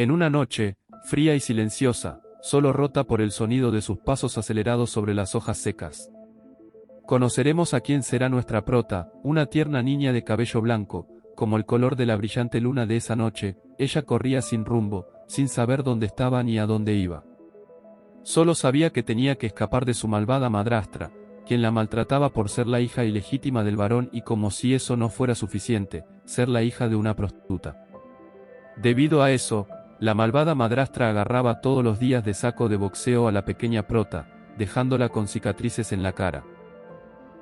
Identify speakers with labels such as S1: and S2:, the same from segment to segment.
S1: En una noche, fría y silenciosa, solo rota por el sonido de sus pasos acelerados sobre las hojas secas. Conoceremos a quién será nuestra prota, una tierna niña de cabello blanco, como el color de la brillante luna de esa noche. Ella corría sin rumbo, sin saber dónde estaba ni a dónde iba. Solo sabía que tenía que escapar de su malvada madrastra, quien la maltrataba por ser la hija ilegítima del varón y, como si eso no fuera suficiente, ser la hija de una prostituta. Debido a eso, la malvada madrastra agarraba todos los días de saco de boxeo a la pequeña prota, dejándola con cicatrices en la cara.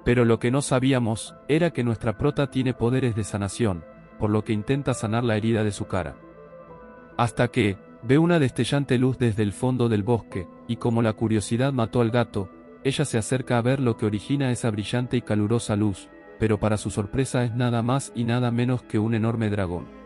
S1: Pero lo que no sabíamos, era que nuestra prota tiene poderes de sanación, por lo que intenta sanar la herida de su cara. Hasta que, ve una destellante luz desde el fondo del bosque, y como la curiosidad mató al gato, ella se acerca a ver lo que origina esa brillante y calurosa luz, pero para su sorpresa es nada más y nada menos que un enorme dragón.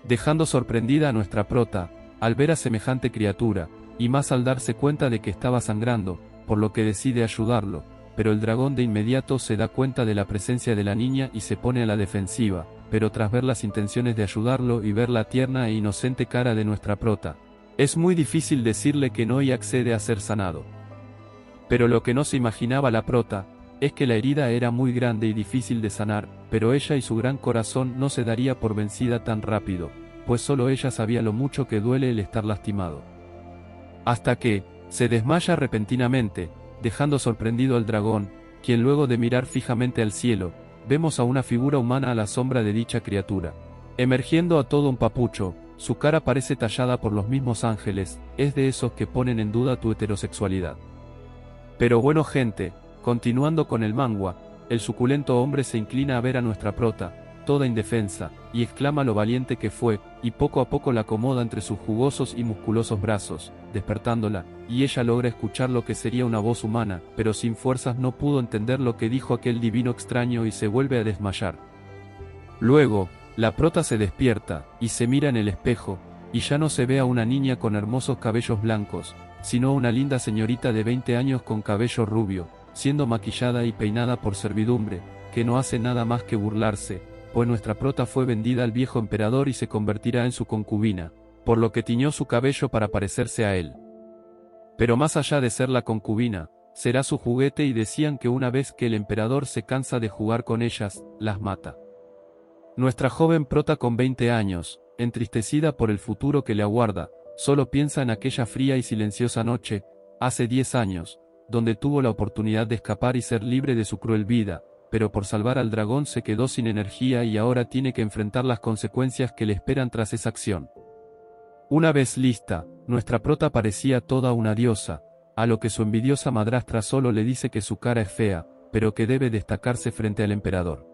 S1: Dejando sorprendida a nuestra prota, al ver a semejante criatura, y más al darse cuenta de que estaba sangrando, por lo que decide ayudarlo, pero el dragón de inmediato se da cuenta de la presencia de la niña y se pone a la defensiva, pero tras ver las intenciones de ayudarlo y ver la tierna e inocente cara de nuestra prota, es muy difícil decirle que no y accede a ser sanado. Pero lo que no se imaginaba la prota, es que la herida era muy grande y difícil de sanar, pero ella y su gran corazón no se daría por vencida tan rápido, pues solo ella sabía lo mucho que duele el estar lastimado. Hasta que, se desmaya repentinamente, dejando sorprendido al dragón, quien luego de mirar fijamente al cielo, vemos a una figura humana a la sombra de dicha criatura. Emergiendo a todo un papucho, su cara parece tallada por los mismos ángeles, es de esos que ponen en duda tu heterosexualidad. Pero bueno gente, continuando con el manga, el suculento hombre se inclina a ver a nuestra prota, toda indefensa, y exclama lo valiente que fue, y poco a poco la acomoda entre sus jugosos y musculosos brazos, despertándola, y ella logra escuchar lo que sería una voz humana, pero sin fuerzas no pudo entender lo que dijo aquel divino extraño y se vuelve a desmayar. Luego, la prota se despierta, y se mira en el espejo, y ya no se ve a una niña con hermosos cabellos blancos, sino una linda señorita de 20 años con cabello rubio, siendo maquillada y peinada por servidumbre, que no hace nada más que burlarse, pues nuestra prota fue vendida al viejo emperador y se convertirá en su concubina, por lo que tiñó su cabello para parecerse a él. Pero más allá de ser la concubina, será su juguete y decían que una vez que el emperador se cansa de jugar con ellas, las mata. Nuestra joven prota con 20 años, entristecida por el futuro que le aguarda, solo piensa en aquella fría y silenciosa noche, hace 10 años, donde tuvo la oportunidad de escapar y ser libre de su cruel vida, pero por salvar al dragón se quedó sin energía y ahora tiene que enfrentar las consecuencias que le esperan tras esa acción. Una vez lista, nuestra prota parecía toda una diosa, a lo que su envidiosa madrastra solo le dice que su cara es fea, pero que debe destacarse frente al emperador.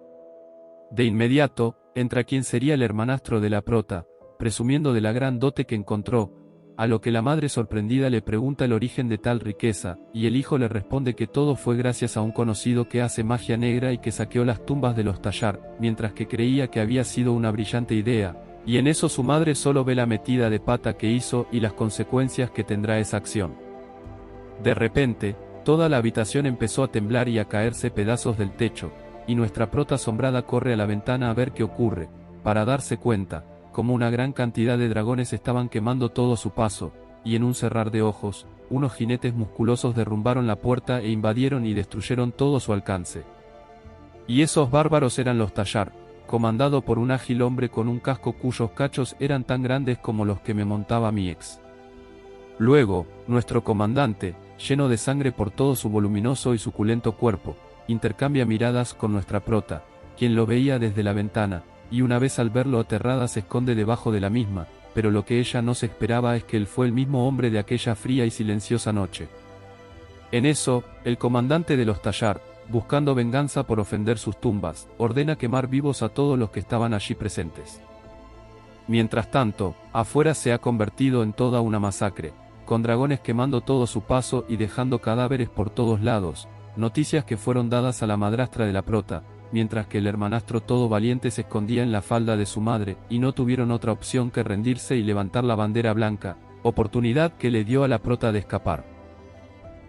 S1: De inmediato, entra quien sería el hermanastro de la prota, presumiendo de la gran dote que encontró, a lo que la madre sorprendida le pregunta el origen de tal riqueza, y el hijo le responde que todo fue gracias a un conocido que hace magia negra y que saqueó las tumbas de los Tallar, mientras que creía que había sido una brillante idea, y en eso su madre solo ve la metida de pata que hizo y las consecuencias que tendrá esa acción. De repente, toda la habitación empezó a temblar y a caerse pedazos del techo, y nuestra prota asombrada corre a la ventana a ver qué ocurre, para darse cuenta, como una gran cantidad de dragones estaban quemando todo su paso, y en un cerrar de ojos, unos jinetes musculosos derrumbaron la puerta e invadieron y destruyeron todo su alcance. Y esos bárbaros eran los Tallar, comandado por un ágil hombre con un casco cuyos cachos eran tan grandes como los que me montaba mi ex. Luego, nuestro comandante, lleno de sangre por todo su voluminoso y suculento cuerpo, intercambia miradas con nuestra prota, quien lo veía desde la ventana, y una vez al verlo aterrada se esconde debajo de la misma, pero lo que ella no se esperaba es que él fue el mismo hombre de aquella fría y silenciosa noche. En eso, el comandante de los Tallar, buscando venganza por ofender sus tumbas, ordena quemar vivos a todos los que estaban allí presentes. Mientras tanto, afuera se ha convertido en toda una masacre, con dragones quemando todo su paso y dejando cadáveres por todos lados, noticias que fueron dadas a la madrastra de la prota, mientras que el hermanastro todo valiente se escondía en la falda de su madre, y no tuvieron otra opción que rendirse y levantar la bandera blanca, oportunidad que le dio a la prota de escapar.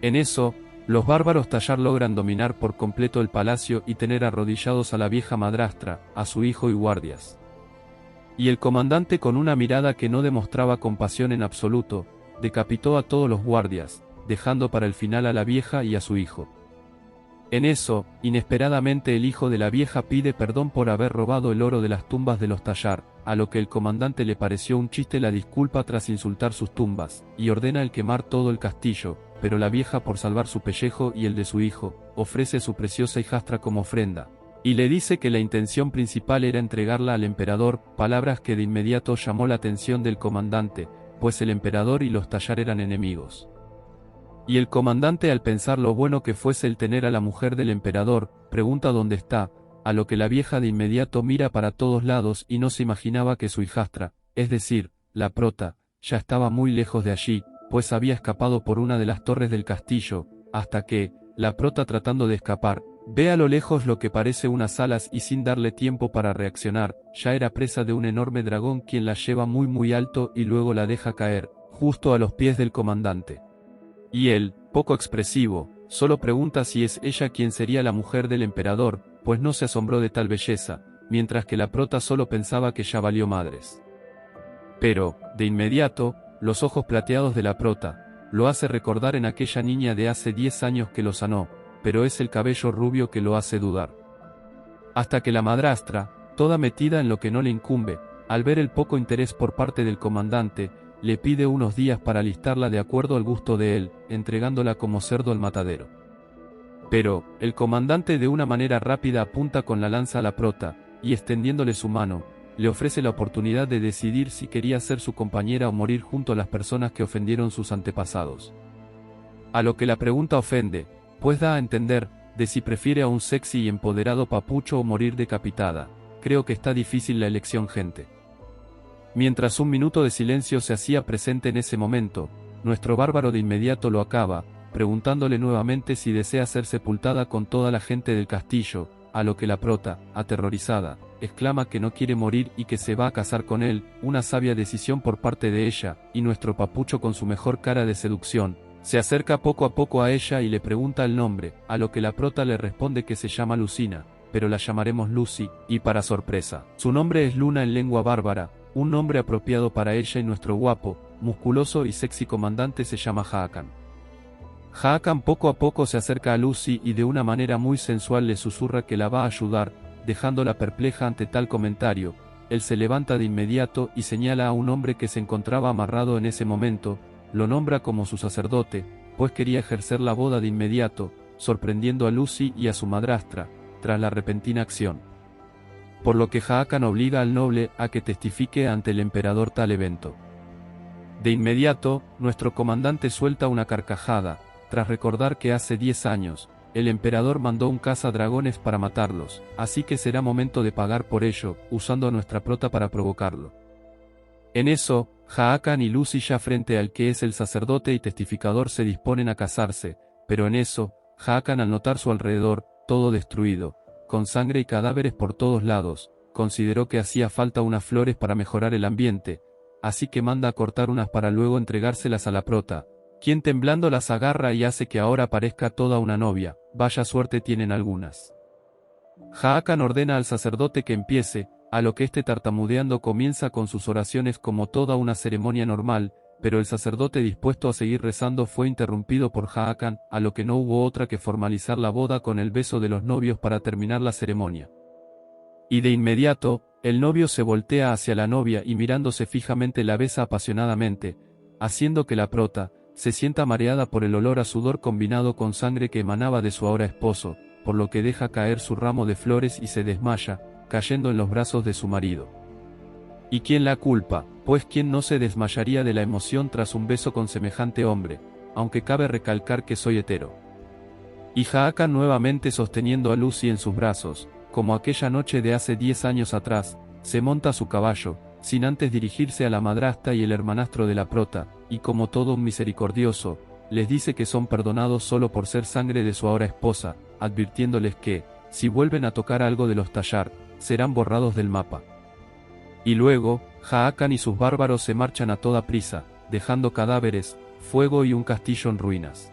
S1: En eso, los bárbaros Tallar logran dominar por completo el palacio y tener arrodillados a la vieja madrastra, a su hijo y guardias. Y el comandante, con una mirada que no demostraba compasión en absoluto, decapitó a todos los guardias, dejando para el final a la vieja y a su hijo. En eso, inesperadamente el hijo de la vieja pide perdón por haber robado el oro de las tumbas de los Tallar, a lo que el comandante le pareció un chiste la disculpa tras insultar sus tumbas, y ordena el quemar todo el castillo, pero la vieja, por salvar su pellejo y el de su hijo, ofrece su preciosa hijastra como ofrenda, y le dice que la intención principal era entregarla al emperador, palabras que de inmediato llamó la atención del comandante, pues el emperador y los Tallar eran enemigos. Y el comandante, al pensar lo bueno que fuese el tener a la mujer del emperador, pregunta dónde está, a lo que la vieja de inmediato mira para todos lados y no se imaginaba que su hijastra, es decir, la prota, ya estaba muy lejos de allí, pues había escapado por una de las torres del castillo, hasta que, la prota, tratando de escapar, ve a lo lejos lo que parece unas alas y sin darle tiempo para reaccionar, ya era presa de un enorme dragón, quien la lleva muy alto y luego la deja caer, justo a los pies del comandante. Y él, poco expresivo, solo pregunta si es ella quien sería la mujer del emperador, pues no se asombró de tal belleza, mientras que la prota solo pensaba que ya valió madres. Pero, de inmediato, los ojos plateados de la prota, lo hace recordar en aquella niña de hace 10 años que lo sanó, pero es el cabello rubio que lo hace dudar. Hasta que la madrastra, toda metida en lo que no le incumbe, al ver el poco interés por parte del comandante, le pide unos días para alistarla de acuerdo al gusto de él, entregándola como cerdo al matadero. Pero, el comandante de una manera rápida apunta con la lanza a la prota, y extendiéndole su mano, le ofrece la oportunidad de decidir si quería ser su compañera o morir junto a las personas que ofendieron sus antepasados. A lo que la pregunta ofende, pues da a entender, de si prefiere a un sexy y empoderado papucho o morir decapitada. Creo que está difícil la elección, gente. Mientras un minuto de silencio se hacía presente en ese momento, nuestro bárbaro de inmediato lo acaba, preguntándole nuevamente si desea ser sepultada con toda la gente del castillo, a lo que la prota, aterrorizada, exclama que no quiere morir y que se va a casar con él, una sabia decisión por parte de ella, y nuestro papucho, con su mejor cara de seducción, se acerca poco a poco a ella y le pregunta el nombre, a lo que la prota le responde que se llama Lucina, pero la llamaremos Lucy, y para sorpresa, su nombre es Luna en lengua bárbara, un nombre apropiado para ella, y nuestro guapo, musculoso y sexy comandante se llama Hakan. Hakan poco a poco se acerca a Lucy y de una manera muy sensual le susurra que la va a ayudar, dejándola perpleja ante tal comentario. Él se levanta de inmediato y señala a un hombre que se encontraba amarrado en ese momento, lo nombra como su sacerdote, pues quería ejercer la boda de inmediato, sorprendiendo a Lucy y a su madrastra, tras la repentina acción. Por lo que Hakan obliga al noble a que testifique ante el emperador tal evento. De inmediato, nuestro comandante suelta una carcajada, tras recordar que hace 10 años, el emperador mandó un cazadragones para matarlos, así que será momento de pagar por ello, usando a nuestra prota para provocarlo. En eso, Hakan y Lucy, ya frente al que es el sacerdote y testificador, se disponen a casarse, pero en eso, Hakan, al notar su alrededor, todo destruido, con sangre y cadáveres por todos lados, consideró que hacía falta unas flores para mejorar el ambiente, así que manda a cortar unas para luego entregárselas a la prota, quien temblando las agarra y hace que ahora parezca toda una novia. Vaya suerte tienen algunas. Hakan ordena al sacerdote que empiece, a lo que este, tartamudeando, comienza con sus oraciones como toda una ceremonia normal, pero el sacerdote, dispuesto a seguir rezando, fue interrumpido por Hakan, a lo que no hubo otra que formalizar la boda con el beso de los novios para terminar la ceremonia. Y de inmediato, el novio se voltea hacia la novia y mirándose fijamente la besa apasionadamente, haciendo que la prota se sienta mareada por el olor a sudor combinado con sangre que emanaba de su ahora esposo, por lo que deja caer su ramo de flores y se desmaya, cayendo en los brazos de su marido. ¿Y quién la culpa? Pues quién no se desmayaría de la emoción tras un beso con semejante hombre, aunque cabe recalcar que soy hetero. Y Hakan, nuevamente sosteniendo a Lucy en sus brazos, como aquella noche de hace 10 años atrás, se monta a su caballo, sin antes dirigirse a la madrastra y el hermanastro de la prota, y como todo un misericordioso, les dice que son perdonados solo por ser sangre de su ahora esposa, advirtiéndoles que, si vuelven a tocar algo de los Tallar, serán borrados del mapa. Y luego, Hakan y sus bárbaros se marchan a toda prisa, dejando cadáveres, fuego y un castillo en ruinas.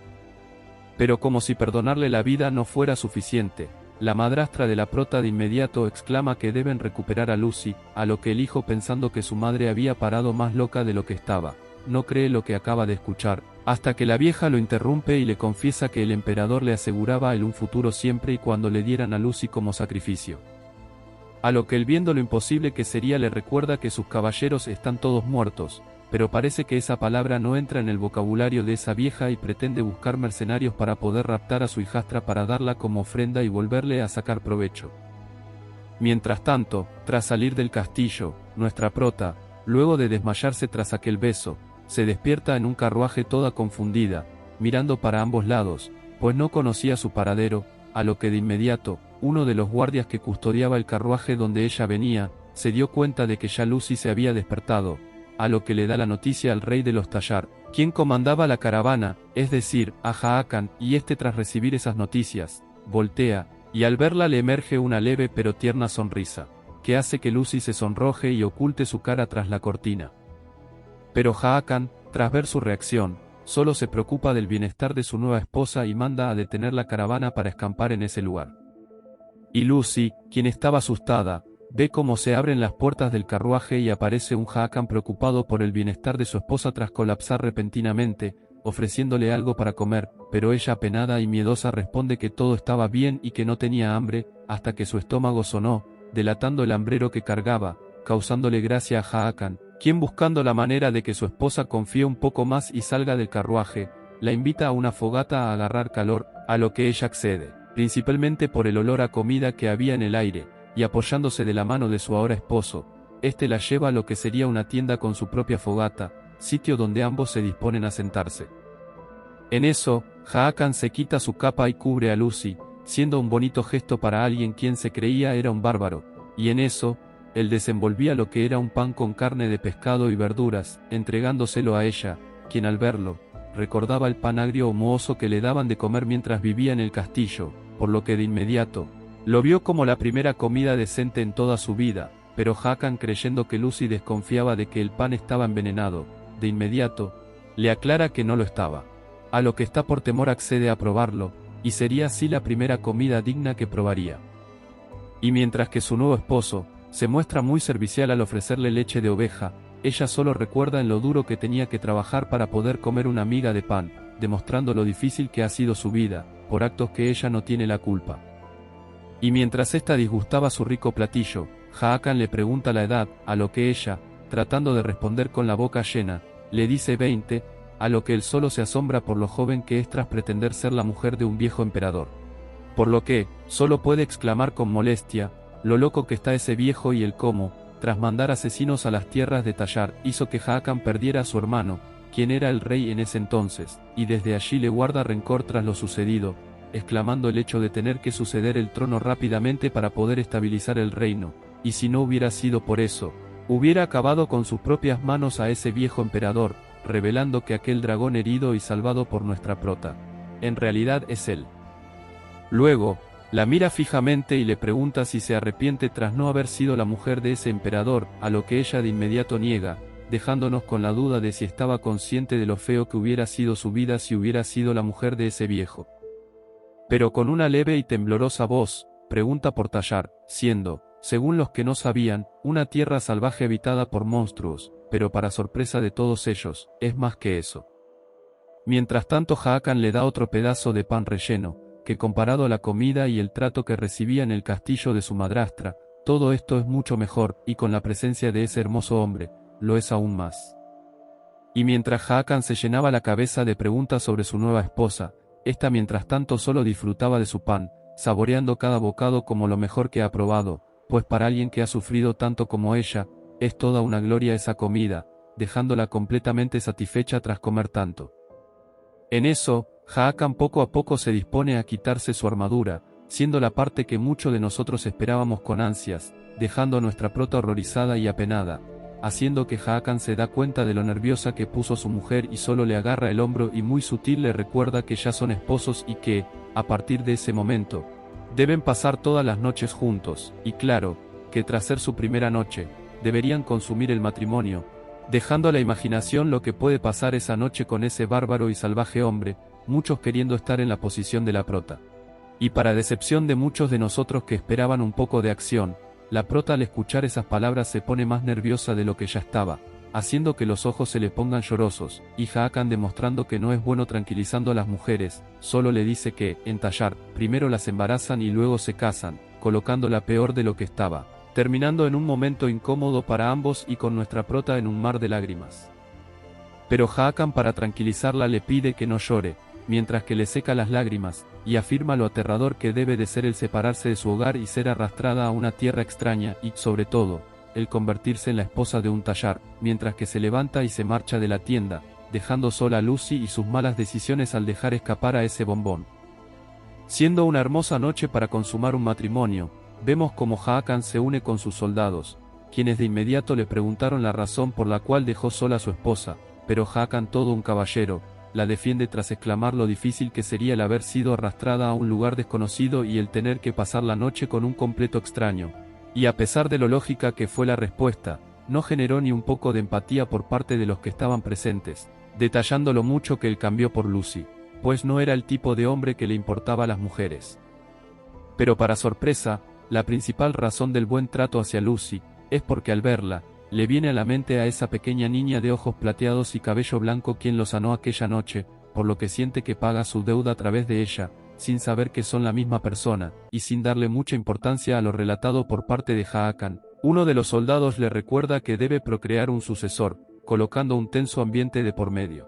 S1: Pero como si perdonarle la vida no fuera suficiente, La madrastra de la prota de inmediato exclama que deben recuperar a Lucy, a lo que el hijo, pensando que su madre había parado más loca de lo que estaba, no cree lo que acaba de escuchar, hasta que la vieja lo interrumpe y le confiesa que el emperador le aseguraba a él un futuro siempre y cuando le dieran a Lucy como sacrificio. A lo que él, viendo lo imposible que sería, le recuerda que sus caballeros están todos muertos, pero parece que esa palabra no entra en el vocabulario de esa vieja y pretende buscar mercenarios para poder raptar a su hijastra para darla como ofrenda y volverle a sacar provecho. Mientras tanto, tras salir del castillo, nuestra prota, luego de desmayarse tras aquel beso, se despierta en un carruaje toda confundida, mirando para ambos lados, pues no conocía su paradero, a lo que de inmediato, uno de los guardias que custodiaba el carruaje donde ella venía, se dio cuenta de que ya Lucy se había despertado, a lo que le da la noticia al rey de los Tallar, quien comandaba la caravana, es decir, a Haakan, y este, tras recibir esas noticias, voltea, y al verla le emerge una leve pero tierna sonrisa, que hace que Lucy se sonroje y oculte su cara tras la cortina. Pero Haakan, tras ver su reacción, solo se preocupa del bienestar de su nueva esposa y manda a detener la caravana para escampar en ese lugar. Y Lucy, quien estaba asustada, ve cómo se abren las puertas del carruaje y aparece un Haakan preocupado por el bienestar de su esposa tras colapsar repentinamente, ofreciéndole algo para comer, pero ella, apenada y miedosa, responde que todo estaba bien y que no tenía hambre, hasta que su estómago sonó, delatando el hambrero que cargaba, causándole gracia a Haakan, quien, buscando la manera de que su esposa confíe un poco más y salga del carruaje, la invita a una fogata a agarrar calor, a lo que ella accede, principalmente por el olor a comida que había en el aire, y apoyándose de la mano de su ahora esposo, este la lleva a lo que sería una tienda con su propia fogata, sitio donde ambos se disponen a sentarse. En eso, Haakan se quita su capa y cubre a Lucy, siendo un bonito gesto para alguien quien se creía era un bárbaro, y en eso, él desenvolvía lo que era un pan con carne de pescado y verduras, entregándoselo a ella, quien al verlo, recordaba el pan agrio o mohoso que le daban de comer mientras vivía en el castillo, por lo que de inmediato, lo vio como la primera comida decente en toda su vida, pero Haakan, creyendo que Lucy desconfiaba de que el pan estaba envenenado, de inmediato, le aclara que no lo estaba. A lo que está por temor accede a probarlo, y sería así la primera comida digna que probaría. Y mientras que su nuevo esposo, se muestra muy servicial al ofrecerle leche de oveja, ella solo recuerda en lo duro que tenía que trabajar para poder comer una miga de pan, demostrando lo difícil que ha sido su vida, por actos que ella no tiene la culpa. Y mientras ésta disgustaba su rico platillo, Haakan le pregunta la edad, a lo que ella, tratando de responder con la boca llena, le dice 20, a lo que él solo se asombra por lo joven que es tras pretender ser la mujer de un viejo emperador. Por lo que, solo puede exclamar con molestia, lo loco que está ese viejo, y el cómo, tras mandar asesinos a las tierras de Tallar, hizo que Haakan perdiera a su hermano, quien era el rey en ese entonces, y desde allí le guarda rencor tras lo sucedido, exclamando el hecho de tener que suceder el trono rápidamente para poder estabilizar el reino, y si no hubiera sido por eso, hubiera acabado con sus propias manos a ese viejo emperador, revelando que aquel dragón herido y salvado por nuestra prota, en realidad es él. Luego, la mira fijamente y le pregunta si se arrepiente tras no haber sido la mujer de ese emperador, a lo que ella de inmediato niega, dejándonos con la duda de si estaba consciente de lo feo que hubiera sido su vida si hubiera sido la mujer de ese viejo. Pero con una leve y temblorosa voz, pregunta por Tallar, siendo, según los que no sabían, una tierra salvaje habitada por monstruos, pero para sorpresa de todos ellos, es más que eso. Mientras tanto Haakan le da otro pedazo de pan relleno, que comparado a la comida y el trato que recibía en el castillo de su madrastra, todo esto es mucho mejor, y con la presencia de ese hermoso hombre, lo es aún más. Y mientras Haakan se llenaba la cabeza de preguntas sobre su nueva esposa, esta mientras tanto solo disfrutaba de su pan, saboreando cada bocado como lo mejor que ha probado, pues para alguien que ha sufrido tanto como ella, es toda una gloria esa comida, dejándola completamente satisfecha tras comer tanto. En eso, Haakan poco a poco se dispone a quitarse su armadura, siendo la parte que muchos de nosotros esperábamos con ansias, dejando a nuestra prota horrorizada y apenada, haciendo que Haakan se da cuenta de lo nerviosa que puso su mujer y solo le agarra el hombro y muy sutil le recuerda que ya son esposos y que, a partir de ese momento, deben pasar todas las noches juntos, y claro, que tras ser su primera noche, deberían consumir el matrimonio, dejando a la imaginación lo que puede pasar esa noche con ese bárbaro y salvaje hombre, muchos queriendo estar en la posición de la prota. Y para decepción de muchos de nosotros que esperaban un poco de acción, la prota al escuchar esas palabras se pone más nerviosa de lo que ya estaba, haciendo que los ojos se le pongan llorosos, y Hakan, demostrando que no es bueno tranquilizando a las mujeres, solo le dice que, en Tallar, primero las embarazan y luego se casan, colocándola peor de lo que estaba, terminando en un momento incómodo para ambos y con nuestra prota en un mar de lágrimas. Pero Hakan, para tranquilizarla, le pide que no llore, mientras que le seca las lágrimas, y afirma lo aterrador que debe de ser el separarse de su hogar y ser arrastrada a una tierra extraña y, sobre todo, el convertirse en la esposa de un Tallar, mientras que se levanta y se marcha de la tienda, dejando sola a Lucy y sus malas decisiones al dejar escapar a ese bombón. Siendo una hermosa noche para consumar un matrimonio, vemos como Hakan se une con sus soldados, quienes de inmediato le preguntaron la razón por la cual dejó sola a su esposa, pero Hakan, todo un caballero, la defiende tras exclamar lo difícil que sería el haber sido arrastrada a un lugar desconocido y el tener que pasar la noche con un completo extraño. Y a pesar de lo lógica que fue la respuesta, no generó ni un poco de empatía por parte de los que estaban presentes, detallando lo mucho que él cambió por Lucy, pues no era el tipo de hombre que le importaba a las mujeres. Pero para sorpresa, la principal razón del buen trato hacia Lucy, es porque al verla, le viene a la mente a esa pequeña niña de ojos plateados y cabello blanco quien lo sanó aquella noche, por lo que siente que paga su deuda a través de ella, sin saber que son la misma persona, y sin darle mucha importancia a lo relatado por parte de Hakan. Uno de los soldados le recuerda que debe procrear un sucesor, colocando un tenso ambiente de por medio.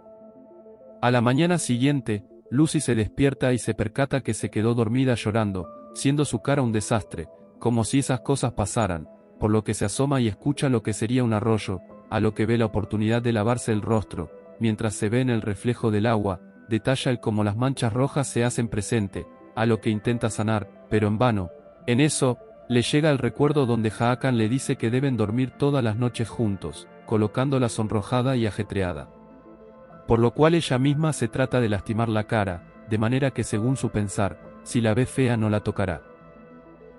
S1: A la mañana siguiente, Lucy se despierta y se percata que se quedó dormida llorando, siendo su cara un desastre, como si esas cosas pasaran, por lo que se asoma y escucha lo que sería un arroyo, a lo que ve la oportunidad de lavarse el rostro, mientras se ve en el reflejo del agua, detalla el cómo las manchas rojas se hacen presente, a lo que intenta sanar, pero en vano. En eso, le llega el recuerdo donde Hakan le dice que deben dormir todas las noches juntos, colocándola sonrojada y ajetreada. Por lo cual ella misma se trata de lastimar la cara, de manera que según su pensar, si la ve fea no la tocará.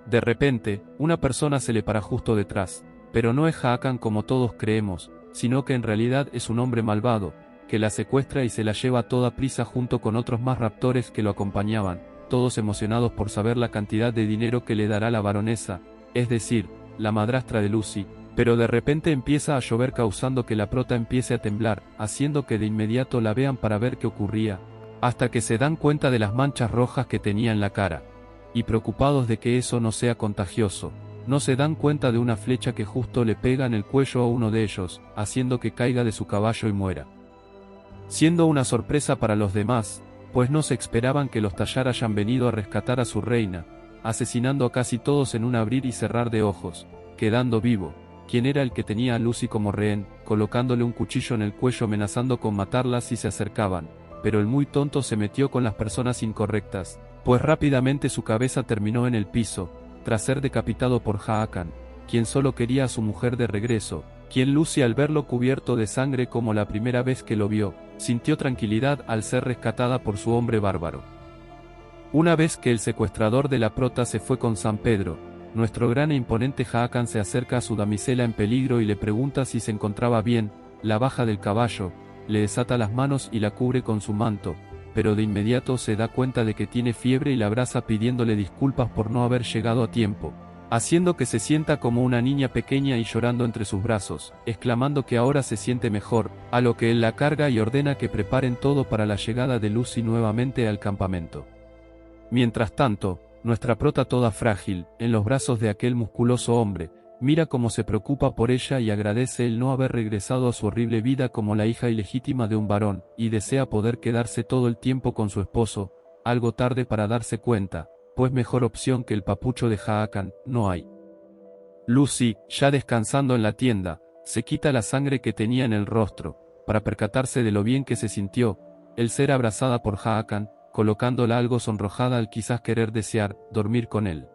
S1: De repente, una persona se le para justo detrás, pero no es Hakan como todos creemos, sino que en realidad es un hombre malvado, que la secuestra y se la lleva a toda prisa junto con otros más raptores que lo acompañaban, todos emocionados por saber la cantidad de dinero que le dará la baronesa, es decir, la madrastra de Lucy, pero de repente empieza a llover causando que la prota empiece a temblar, haciendo que de inmediato la vean para ver qué ocurría, hasta que se dan cuenta de las manchas rojas que tenía en la cara. Y preocupados de que eso no sea contagioso, no se dan cuenta de una flecha que justo le pega en el cuello a uno de ellos, haciendo que caiga de su caballo y muera. Siendo una sorpresa para los demás, pues no se esperaban que los Tallar hayan venido a rescatar a su reina, asesinando a casi todos en un abrir y cerrar de ojos, quedando vivo, quien era el que tenía a Lucy como rehén, colocándole un cuchillo en el cuello amenazando con matarla si se acercaban, pero el muy tonto se metió con las personas incorrectas, pues rápidamente su cabeza terminó en el piso, tras ser decapitado por Hakan, quien solo quería a su mujer de regreso, quien Lucy al verlo cubierto de sangre como la primera vez que lo vio, sintió tranquilidad al ser rescatada por su hombre bárbaro. Una vez que el secuestrador de la prota se fue con San Pedro, nuestro gran e imponente Hakan se acerca a su damisela en peligro y le pregunta si se encontraba bien, la baja del caballo, le desata las manos y la cubre con su manto, pero de inmediato se da cuenta de que tiene fiebre y la abraza pidiéndole disculpas por no haber llegado a tiempo, haciendo que se sienta como una niña pequeña y llorando entre sus brazos, exclamando que ahora se siente mejor, a lo que él la carga y ordena que preparen todo para la llegada de Lucy nuevamente al campamento. Mientras tanto, nuestra prota toda frágil, en los brazos de aquel musculoso hombre, mira cómo se preocupa por ella y agradece el no haber regresado a su horrible vida como la hija ilegítima de un varón, y desea poder quedarse todo el tiempo con su esposo, algo tarde para darse cuenta, pues mejor opción que el papucho de Hakan, no hay. Lucy, ya descansando en la tienda, se quita la sangre que tenía en el rostro, para percatarse de lo bien que se sintió, el ser abrazada por Hakan, colocándola algo sonrojada al quizás querer desear dormir con él.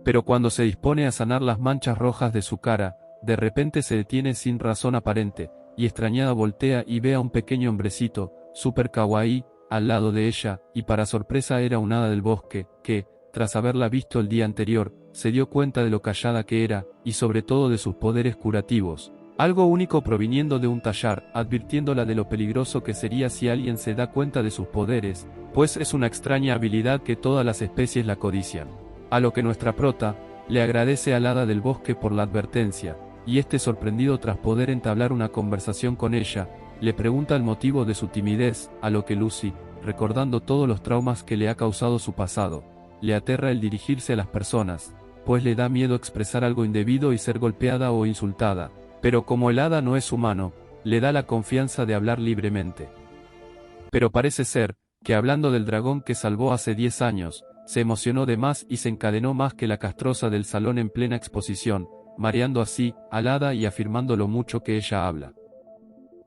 S1: Pero cuando se dispone a sanar las manchas rojas de su cara, de repente se detiene sin razón aparente, y extrañada voltea y ve a un pequeño hombrecito, super kawaii, al lado de ella, y para sorpresa era un hada del bosque, que, tras haberla visto el día anterior, se dio cuenta de lo callada que era, y sobre todo de sus poderes curativos, Algo único proviniendo de un tallar, advirtiéndola de lo peligroso que sería si alguien se da cuenta de sus poderes, pues es una extraña habilidad que todas las especies la codician. A lo que nuestra prota le agradece al hada del bosque por la advertencia, y este, sorprendido tras poder entablar una conversación con ella, le pregunta el motivo de su timidez, a lo que Lucy, recordando todos los traumas que le ha causado su pasado, le aterra el dirigirse a las personas, pues le da miedo expresar algo indebido y ser golpeada o insultada, pero como el hada no es humano, le da la confianza de hablar libremente. Pero parece ser, que hablando del dragón que salvó hace 10 años, se emocionó de más y se encadenó más que la castrosa del salón en plena exposición, mareando así al hada y afirmando lo mucho que ella habla.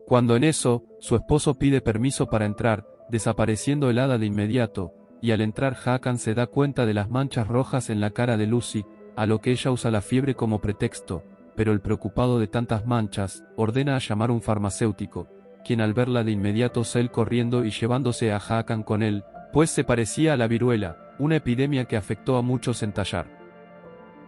S1: Cuando en eso, su esposo pide permiso para entrar, desapareciendo el hada de inmediato, y al entrar Hakan se da cuenta de las manchas rojas en la cara de Lucy, a lo que ella usa la fiebre como pretexto, pero el preocupado de tantas manchas, ordena a llamar un farmacéutico, quien al verla de inmediato sale corriendo y llevándose a Hakan con él, pues se parecía a la viruela, una epidemia que afectó a muchos en Tallar.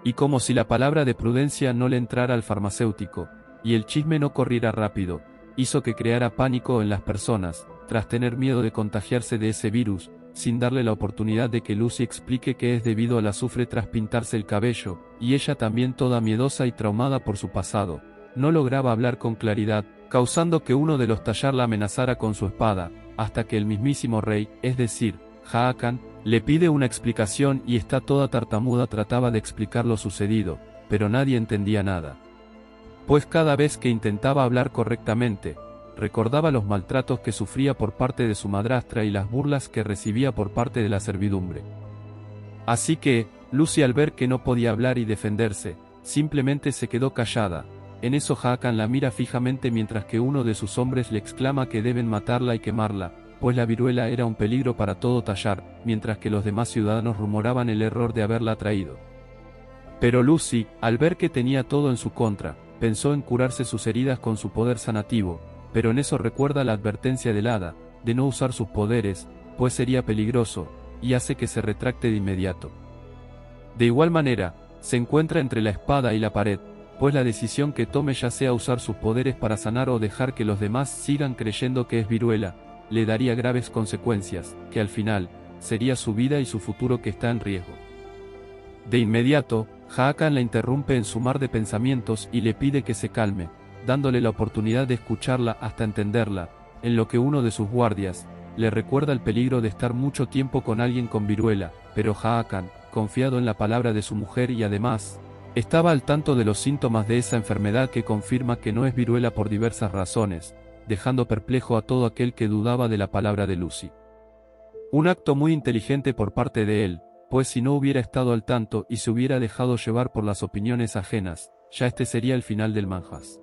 S1: Y como si la palabra de prudencia no le entrara al farmacéutico, y el chisme no corriera rápido, hizo que creara pánico en las personas, tras tener miedo de contagiarse de ese virus, sin darle la oportunidad de que Lucy explique que es debido al azufre tras pintarse el cabello, y ella también toda miedosa y traumada por su pasado, no lograba hablar con claridad, causando que uno de los Tallar la amenazara con su espada, hasta que el mismísimo rey, es decir, Hakan, le pide una explicación y está toda tartamuda trataba de explicar lo sucedido, pero nadie entendía nada. Pues cada vez que intentaba hablar correctamente, recordaba los maltratos que sufría por parte de su madrastra y las burlas que recibía por parte de la servidumbre. Así que, Lucy al ver que no podía hablar y defenderse, simplemente se quedó callada. En eso Hakan la mira fijamente mientras que uno de sus hombres le exclama que deben matarla y quemarla, pues la viruela era un peligro para todo Tallar, mientras que los demás ciudadanos rumoraban el error de haberla traído. Pero Lucy, al ver que tenía todo en su contra, pensó en curarse sus heridas con su poder sanativo, pero en eso recuerda la advertencia del hada, de no usar sus poderes, pues sería peligroso, y hace que se retracte de inmediato. De igual manera, se encuentra entre la espada y la pared, pues la decisión que tome, ya sea usar sus poderes para sanar o dejar que los demás sigan creyendo que es viruela, le daría graves consecuencias, que al final, sería su vida y su futuro que está en riesgo. De inmediato, Hakan la interrumpe en su mar de pensamientos y le pide que se calme, dándole la oportunidad de escucharla hasta entenderla, en lo que uno de sus guardias le recuerda el peligro de estar mucho tiempo con alguien con viruela, pero Hakan, confiado en la palabra de su mujer y además, estaba al tanto de los síntomas de esa enfermedad que confirma que no es viruela por diversas razones, dejando perplejo a todo aquel que dudaba de la palabra de Lucy. Un acto muy inteligente por parte de él, pues si no hubiera estado al tanto y se hubiera dejado llevar por las opiniones ajenas, ya este sería el final del manjas.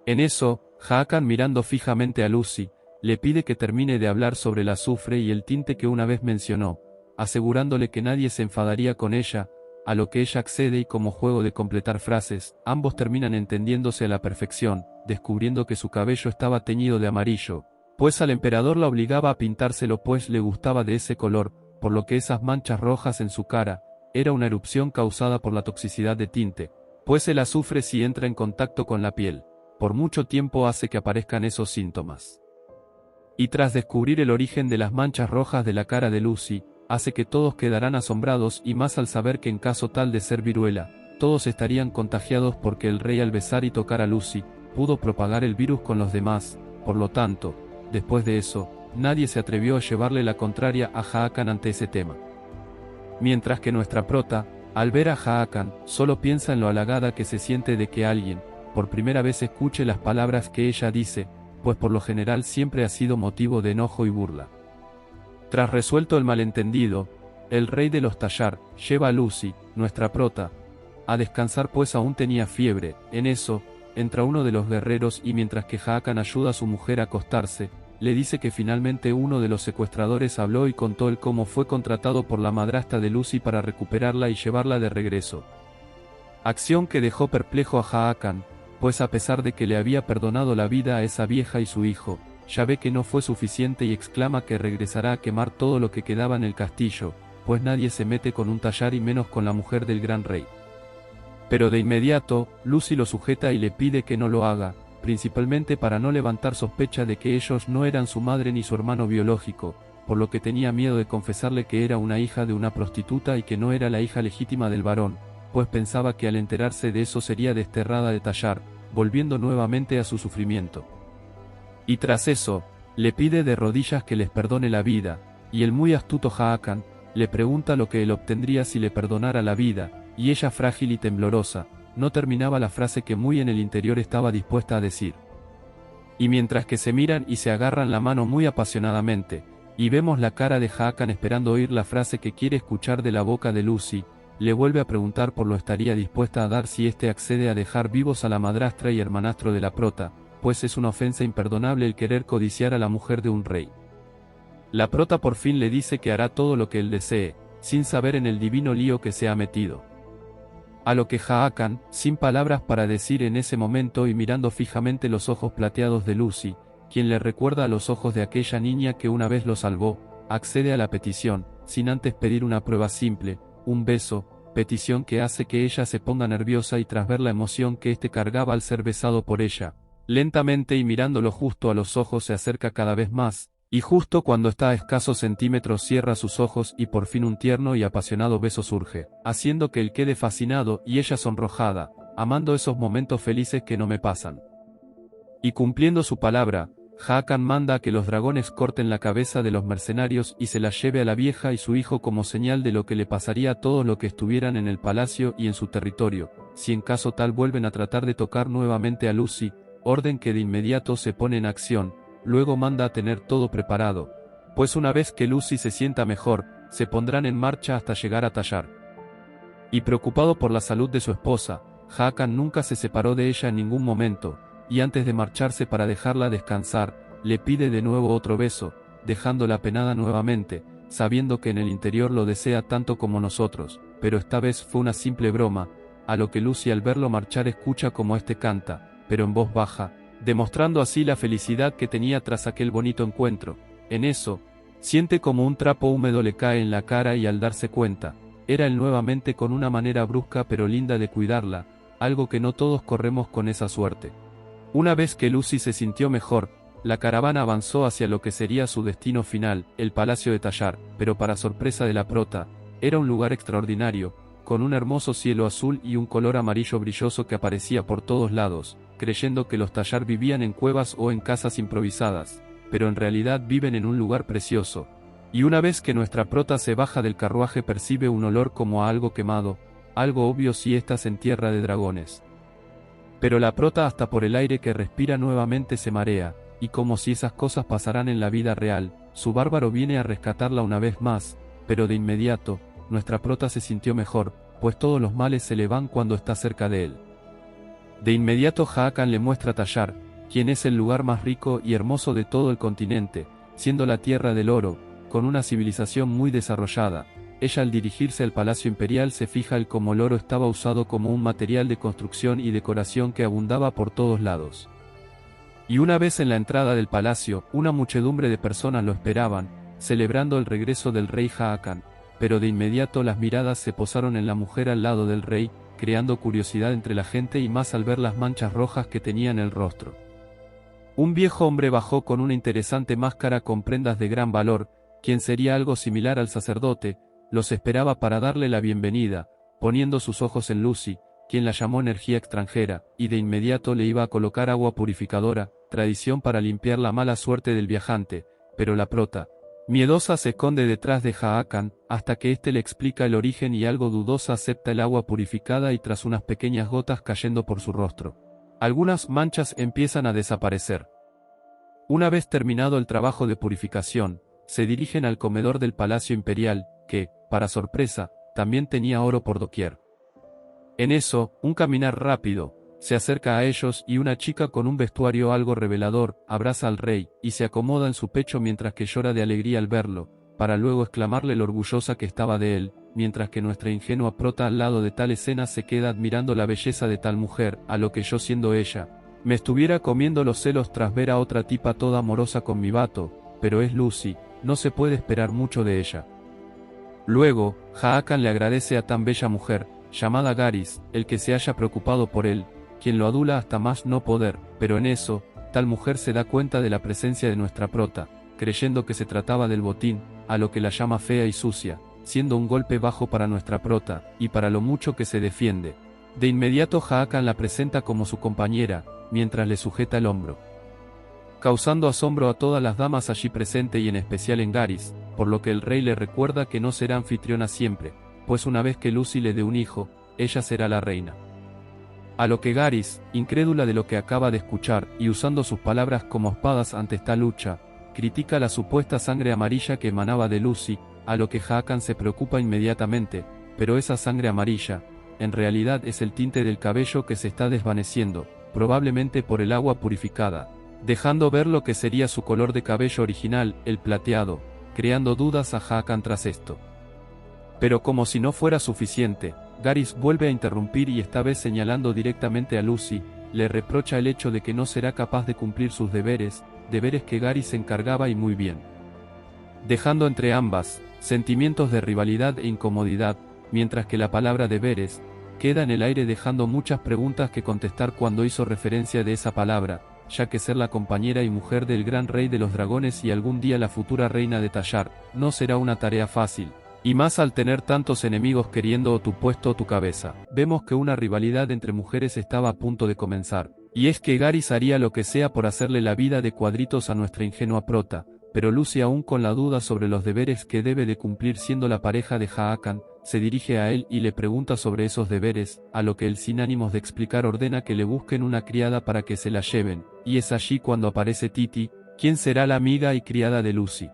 S1: En eso, Hakan, mirando fijamente a Lucy, le pide que termine de hablar sobre el azufre y el tinte que una vez mencionó, asegurándole que nadie se enfadaría con ella, a lo que ella accede y como juego de completar frases, ambos terminan entendiéndose a la perfección, descubriendo que su cabello estaba teñido de amarillo, pues al emperador la obligaba a pintárselo pues le gustaba de ese color, por lo que esas manchas rojas en su cara, era una erupción causada por la toxicidad de tinte, pues el azufre si entra en contacto con la piel, por mucho tiempo hace que aparezcan esos síntomas. Y tras descubrir el origen de las manchas rojas de la cara de Lucy, hace que todos quedarán asombrados y más al saber que en caso tal de ser viruela, todos estarían contagiados porque el rey al besar y tocar a Lucy, pudo propagar el virus con los demás, por lo tanto, después de eso, nadie se atrevió a llevarle la contraria a Hakan ante ese tema. Mientras que nuestra prota, al ver a Hakan, solo piensa en lo halagada que se siente de que alguien, por primera vez escuche las palabras que ella dice, pues por lo general siempre ha sido motivo de enojo y burla. Tras resuelto el malentendido, el rey de los Tallar lleva a Lucy, nuestra prota, a descansar pues aún tenía fiebre. En eso, entra uno de los guerreros y mientras que Hakan ayuda a su mujer a acostarse, le dice que finalmente uno de los secuestradores habló y contó el cómo fue contratado por la madrastra de Lucy para recuperarla y llevarla de regreso. Acción que dejó perplejo a Hakan, pues a pesar de que le había perdonado la vida a esa vieja y su hijo, ya ve que no fue suficiente y exclama que regresará a quemar todo lo que quedaba en el castillo, pues nadie se mete con un Tallar y menos con la mujer del gran rey. Pero de inmediato, Lucy lo sujeta y le pide que no lo haga, principalmente para no levantar sospecha de que ellos no eran su madre ni su hermano biológico, por lo que tenía miedo de confesarle que era una hija de una prostituta y que no era la hija legítima del varón, pues pensaba que al enterarse de eso sería desterrada de Tallar, volviendo nuevamente a su sufrimiento. Y tras eso, le pide de rodillas que les perdone la vida, y el muy astuto Haakon le pregunta lo que él obtendría si le perdonara la vida, y ella, frágil y temblorosa, no terminaba la frase que muy en el interior estaba dispuesta a decir. Y mientras que se miran y se agarran la mano muy apasionadamente, y vemos la cara de Haakon esperando oír la frase que quiere escuchar de la boca de Lucy, le vuelve a preguntar por lo estaría dispuesta a dar si éste accede a dejar vivos a la madrastra y hermanastro de la prota, pues es una ofensa imperdonable el querer codiciar a la mujer de un rey. La prota por fin le dice que hará todo lo que él desee, sin saber en el divino lío que se ha metido. A lo que Haakon, sin palabras para decir en ese momento y mirando fijamente los ojos plateados de Lucy, quien le recuerda a los ojos de aquella niña que una vez lo salvó, accede a la petición, sin antes pedir una prueba simple, un beso, petición que hace que ella se ponga nerviosa y tras ver la emoción que éste cargaba al ser besado por ella, lentamente y mirándolo justo a los ojos se acerca cada vez más, y justo cuando está a escasos centímetros cierra sus ojos y por fin un tierno y apasionado beso surge, haciendo que él quede fascinado y ella sonrojada, amando esos momentos felices que no me pasan. Y cumpliendo su palabra, Haakon manda a que los dragones corten la cabeza de los mercenarios y se la lleve a la vieja y su hijo como señal de lo que le pasaría a todos los que estuvieran en el palacio y en su territorio, si en caso tal vuelven a tratar de tocar nuevamente a Lucy, orden que de inmediato se pone en acción. Luego manda a tener todo preparado, pues una vez que Lucy se sienta mejor, se pondrán en marcha hasta llegar a Tallar. Y preocupado por la salud de su esposa, Haakon nunca se separó de ella en ningún momento, y antes de marcharse para dejarla descansar, le pide de nuevo otro beso, dejándola penada nuevamente, sabiendo que en el interior lo desea tanto como nosotros, pero esta vez fue una simple broma, a lo que Lucy al verlo marchar escucha como éste canta, pero en voz baja, demostrando así la felicidad que tenía tras aquel bonito encuentro. En eso, siente como un trapo húmedo le cae en la cara y al darse cuenta, era él nuevamente con una manera brusca pero linda de cuidarla, algo que no todos corremos con esa suerte. Una vez que Lucy se sintió mejor, la caravana avanzó hacia lo que sería su destino final, el palacio de Tallar, pero para sorpresa de la prota, era un lugar extraordinario, con un hermoso cielo azul y un color amarillo brilloso que aparecía por todos lados, creyendo que los Tallar vivían en cuevas o en casas improvisadas, pero en realidad viven en un lugar precioso. Y una vez que nuestra prota se baja del carruaje percibe un olor como a algo quemado, algo obvio si estás en tierra de dragones. Pero la prota hasta por el aire que respira nuevamente se marea, y como si esas cosas pasaran en la vida real, su bárbaro viene a rescatarla una vez más, pero de inmediato, nuestra prota se sintió mejor, pues todos los males se le van cuando está cerca de él. De inmediato Haakon le muestra a Tallar, quien es el lugar más rico y hermoso de todo el continente, siendo la tierra del oro, con una civilización muy desarrollada. Ella al dirigirse al palacio imperial se fija el cómo el oro estaba usado como un material de construcción y decoración que abundaba por todos lados. Y una vez en la entrada del palacio, una muchedumbre de personas lo esperaban, celebrando el regreso del rey Haakon, pero de inmediato las miradas se posaron en la mujer al lado del rey, creando curiosidad entre la gente y más al ver las manchas rojas que tenía en el rostro. Un viejo hombre bajó con una interesante máscara con prendas de gran valor, quien sería algo similar al sacerdote, los esperaba para darle la bienvenida, poniendo sus ojos en Lucy, quien la llamó energía extranjera, y de inmediato le iba a colocar agua purificadora, tradición para limpiar la mala suerte del viajante, pero la prota, miedosa, se esconde detrás de Haakon, hasta que éste le explica el origen y algo dudosa acepta el agua purificada y tras unas pequeñas gotas cayendo por su rostro, algunas manchas empiezan a desaparecer. Una vez terminado el trabajo de purificación, se dirigen al comedor del Palacio Imperial, que, para sorpresa, también tenía oro por doquier. En eso, un caminar rápido, se acerca a ellos y una chica con un vestuario algo revelador, abraza al rey, y se acomoda en su pecho mientras que llora de alegría al verlo, para luego exclamarle lo orgullosa que estaba de él, mientras que nuestra ingenua prota al lado de tal escena se queda admirando la belleza de tal mujer, a lo que yo siendo ella, me estuviera comiendo los celos tras ver a otra tipa toda amorosa con mi vato, pero es Lucy, no se puede esperar mucho de ella. Luego, Haakon le agradece a tan bella mujer, llamada Garys, el que se haya preocupado por él, quien lo adula hasta más no poder, pero en eso, tal mujer se da cuenta de la presencia de nuestra prota, creyendo que se trataba del botín, a lo que la llama fea y sucia, siendo un golpe bajo para nuestra prota, y para lo mucho que se defiende. De inmediato Haakan la presenta como su compañera, mientras le sujeta el hombro, causando asombro a todas las damas allí presentes y en especial en Garys, por lo que el rey le recuerda que no será anfitriona siempre, pues una vez que Lucy le dé un hijo, ella será la reina. A lo que Garys, incrédula de lo que acaba de escuchar, y usando sus palabras como espadas ante esta lucha, critica la supuesta sangre amarilla que emanaba de Lucy, a lo que Haakan se preocupa inmediatamente, pero esa sangre amarilla, en realidad es el tinte del cabello que se está desvaneciendo, probablemente por el agua purificada, dejando ver lo que sería su color de cabello original, el plateado, creando dudas a Haakan tras esto. Pero como si no fuera suficiente, Garys vuelve a interrumpir y esta vez señalando directamente a Lucy, le reprocha el hecho de que no será capaz de cumplir sus deberes que Garys se encargaba y muy bien. Dejando entre ambas, sentimientos de rivalidad e incomodidad, mientras que la palabra deberes, queda en el aire dejando muchas preguntas que contestar cuando hizo referencia de esa palabra, ya que ser la compañera y mujer del gran rey de los dragones y algún día la futura reina de Tallar, no será una tarea fácil. Y más al tener tantos enemigos queriendo o tu puesto o tu cabeza. Vemos que una rivalidad entre mujeres estaba a punto de comenzar. Y es que Garys haría lo que sea por hacerle la vida de cuadritos a nuestra ingenua prota, pero Lucy aún con la duda sobre los deberes que debe de cumplir siendo la pareja de Haakan, se dirige a él y le pregunta sobre esos deberes, a lo que él sin ánimos de explicar ordena que le busquen una criada para que se la lleven, y es allí cuando aparece Titi, quien será la amiga y criada de Lucy.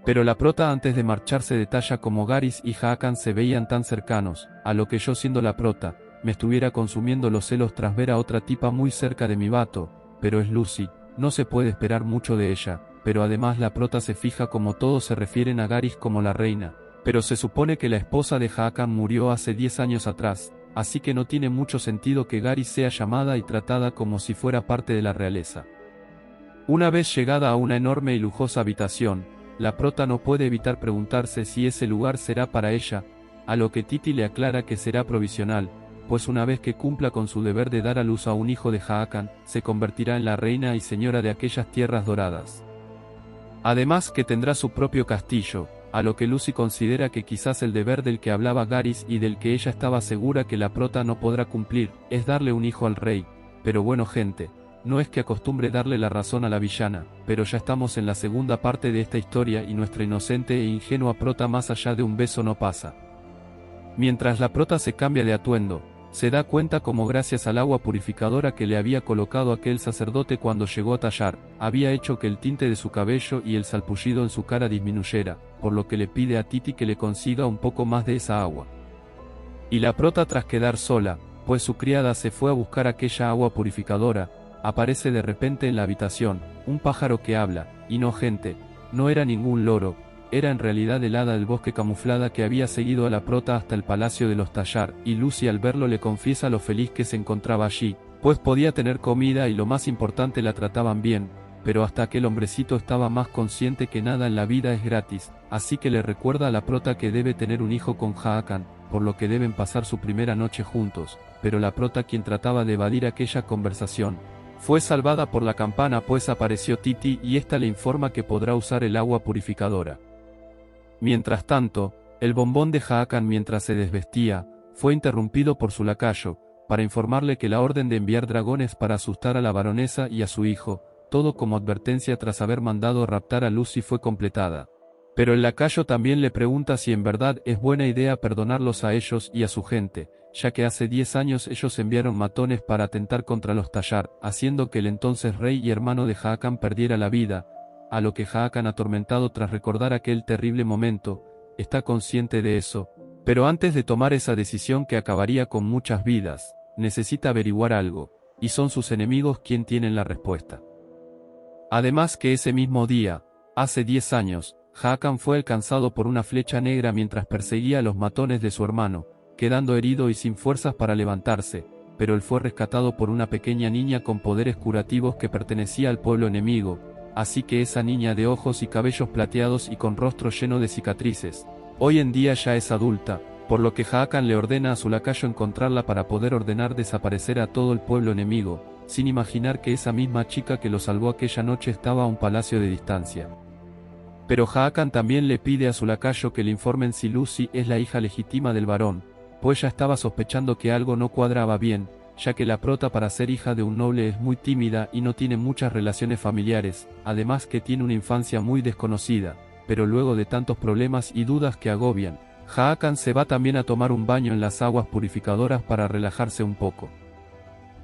S1: Pero la prota antes de marcharse detalla como Garys y Haakan se veían tan cercanos, a lo que yo siendo la prota, me estuviera consumiendo los celos tras ver a otra tipa muy cerca de mi vato, pero es Lucy, no se puede esperar mucho de ella, pero además la prota se fija como todos se refieren a Garys como la reina, pero se supone que la esposa de Haakan murió hace 10 años atrás, así que no tiene mucho sentido que Garys sea llamada y tratada como si fuera parte de la realeza. Una vez llegada a una enorme y lujosa habitación, la prota no puede evitar preguntarse si ese lugar será para ella, a lo que Titi le aclara que será provisional, pues una vez que cumpla con su deber de dar a luz a un hijo de Haakan, se convertirá en la reina y señora de aquellas tierras doradas. Además que tendrá su propio castillo, a lo que Lucy considera que quizás el deber del que hablaba Garys y del que ella estaba segura que la prota no podrá cumplir, es darle un hijo al rey, pero bueno gente, no es que acostumbre darle la razón a la villana, pero ya estamos en la segunda parte de esta historia y nuestra inocente e ingenua prota más allá de un beso no pasa. Mientras la prota se cambia de atuendo, se da cuenta como gracias al agua purificadora que le había colocado aquel sacerdote cuando llegó a Tallar, había hecho que el tinte de su cabello y el salpullido en su cara disminuyera, por lo que le pide a Titi que le consiga un poco más de esa agua. Y la prota tras quedar sola, pues su criada se fue a buscar aquella agua purificadora, aparece de repente en la habitación, un pájaro que habla, y no gente, no era ningún loro, era en realidad el hada del bosque camuflada que había seguido a la prota hasta el palacio de los Tallar, y Lucy al verlo le confiesa lo feliz que se encontraba allí, pues podía tener comida y lo más importante la trataban bien, pero hasta aquel hombrecito estaba más consciente que nada en la vida es gratis, así que le recuerda a la prota que debe tener un hijo con Haakan, por lo que deben pasar su primera noche juntos, pero la prota quien trataba de evadir aquella conversación, fue salvada por la campana pues apareció Titi y ésta le informa que podrá usar el agua purificadora. Mientras tanto, el bombón de Haakan mientras se desvestía, fue interrumpido por su lacayo, para informarle que la orden de enviar dragones para asustar a la baronesa y a su hijo, todo como advertencia tras haber mandado raptar a Lucy fue completada. Pero el lacayo también le pregunta si en verdad es buena idea perdonarlos a ellos y a su gente, ya que hace 10 años ellos enviaron matones para atentar contra los Tallar, haciendo que el entonces rey y hermano de Haakan perdiera la vida, a lo que Haakan atormentado tras recordar aquel terrible momento, está consciente de eso, pero antes de tomar esa decisión que acabaría con muchas vidas, necesita averiguar algo, y son sus enemigos quien tienen la respuesta. Además que ese mismo día, hace 10 años, Haakan fue alcanzado por una flecha negra mientras perseguía a los matones de su hermano, quedando herido y sin fuerzas para levantarse, pero él fue rescatado por una pequeña niña con poderes curativos que pertenecía al pueblo enemigo, así que esa niña de ojos y cabellos plateados y con rostro lleno de cicatrices, hoy en día ya es adulta, por lo que Haakan le ordena a su lacayo encontrarla para poder ordenar desaparecer a todo el pueblo enemigo, sin imaginar que esa misma chica que lo salvó aquella noche estaba a un palacio de distancia. Pero Haakan también le pide a su lacayo que le informen si Lucy es la hija legítima del varón, pues ya estaba sospechando que algo no cuadraba bien, ya que la prota para ser hija de un noble es muy tímida y no tiene muchas relaciones familiares, además que tiene una infancia muy desconocida, pero luego de tantos problemas y dudas que agobian, Haakan se va también a tomar un baño en las aguas purificadoras para relajarse un poco.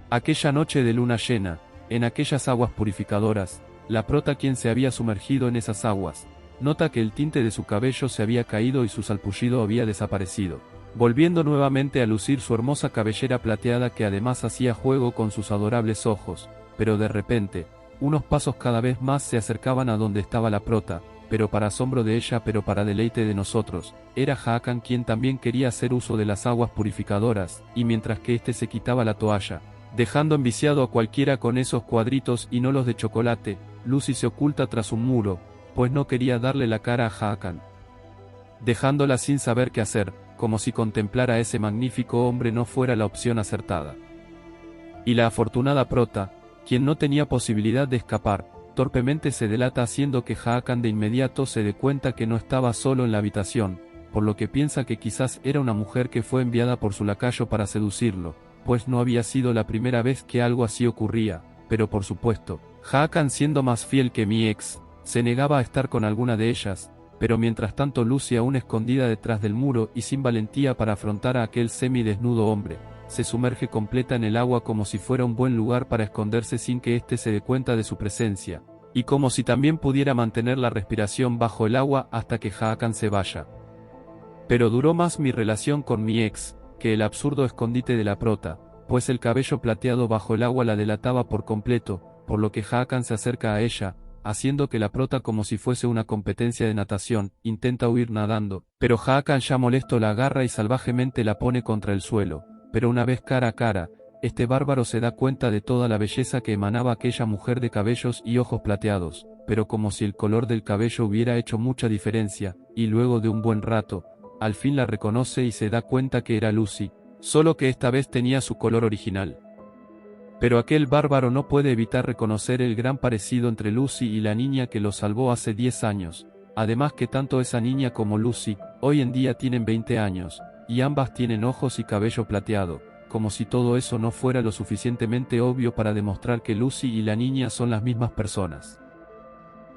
S1: Aquella noche de luna llena, en aquellas aguas purificadoras, la prota, quien se había sumergido en esas aguas, nota que el tinte de su cabello se había caído y su salpullido había desaparecido, volviendo nuevamente a lucir su hermosa cabellera plateada que además hacía juego con sus adorables ojos, pero de repente, unos pasos cada vez más se acercaban a donde estaba la prota, pero para asombro de ella, pero para deleite de nosotros, era Haakan quien también quería hacer uso de las aguas purificadoras, y mientras que éste se quitaba la toalla, dejando enviciado a cualquiera con esos cuadritos y no los de chocolate, Lucy se oculta tras un muro, pues no quería darle la cara a Haakan, dejándola sin saber qué hacer, como si contemplar a ese magnífico hombre no fuera la opción acertada. Y la afortunada prota, quien no tenía posibilidad de escapar, torpemente se delata haciendo que Haakan de inmediato se dé cuenta que no estaba solo en la habitación, por lo que piensa que quizás era una mujer que fue enviada por su lacayo para seducirlo, pues no había sido la primera vez que algo así ocurría, pero por supuesto, Haakan, siendo más fiel que mi ex, se negaba a estar con alguna de ellas, pero mientras tanto Lucy, aún escondida detrás del muro y sin valentía para afrontar a aquel semidesnudo hombre, se sumerge completa en el agua como si fuera un buen lugar para esconderse sin que éste se dé cuenta de su presencia, y como si también pudiera mantener la respiración bajo el agua hasta que Haakan se vaya. Pero duró más mi relación con mi ex, que el absurdo escondite de la prota, pues el cabello plateado bajo el agua la delataba por completo, por lo que Haakan se acerca a ella, haciendo que la prota, como si fuese una competencia de natación, intenta huir nadando, pero Haakan, ya molesto, la agarra y salvajemente la pone contra el suelo. Pero una vez cara a cara, este bárbaro se da cuenta de toda la belleza que emanaba aquella mujer de cabellos y ojos plateados, pero como si el color del cabello hubiera hecho mucha diferencia, y luego de un buen rato, al fin la reconoce y se da cuenta que era Lucy, solo que esta vez tenía su color original. Pero aquel bárbaro no puede evitar reconocer el gran parecido entre Lucy y la niña que lo salvó hace 10 años, además que tanto esa niña como Lucy, hoy en día tienen 20 años, y ambas tienen ojos y cabello plateado, como si todo eso no fuera lo suficientemente obvio para demostrar que Lucy y la niña son las mismas personas.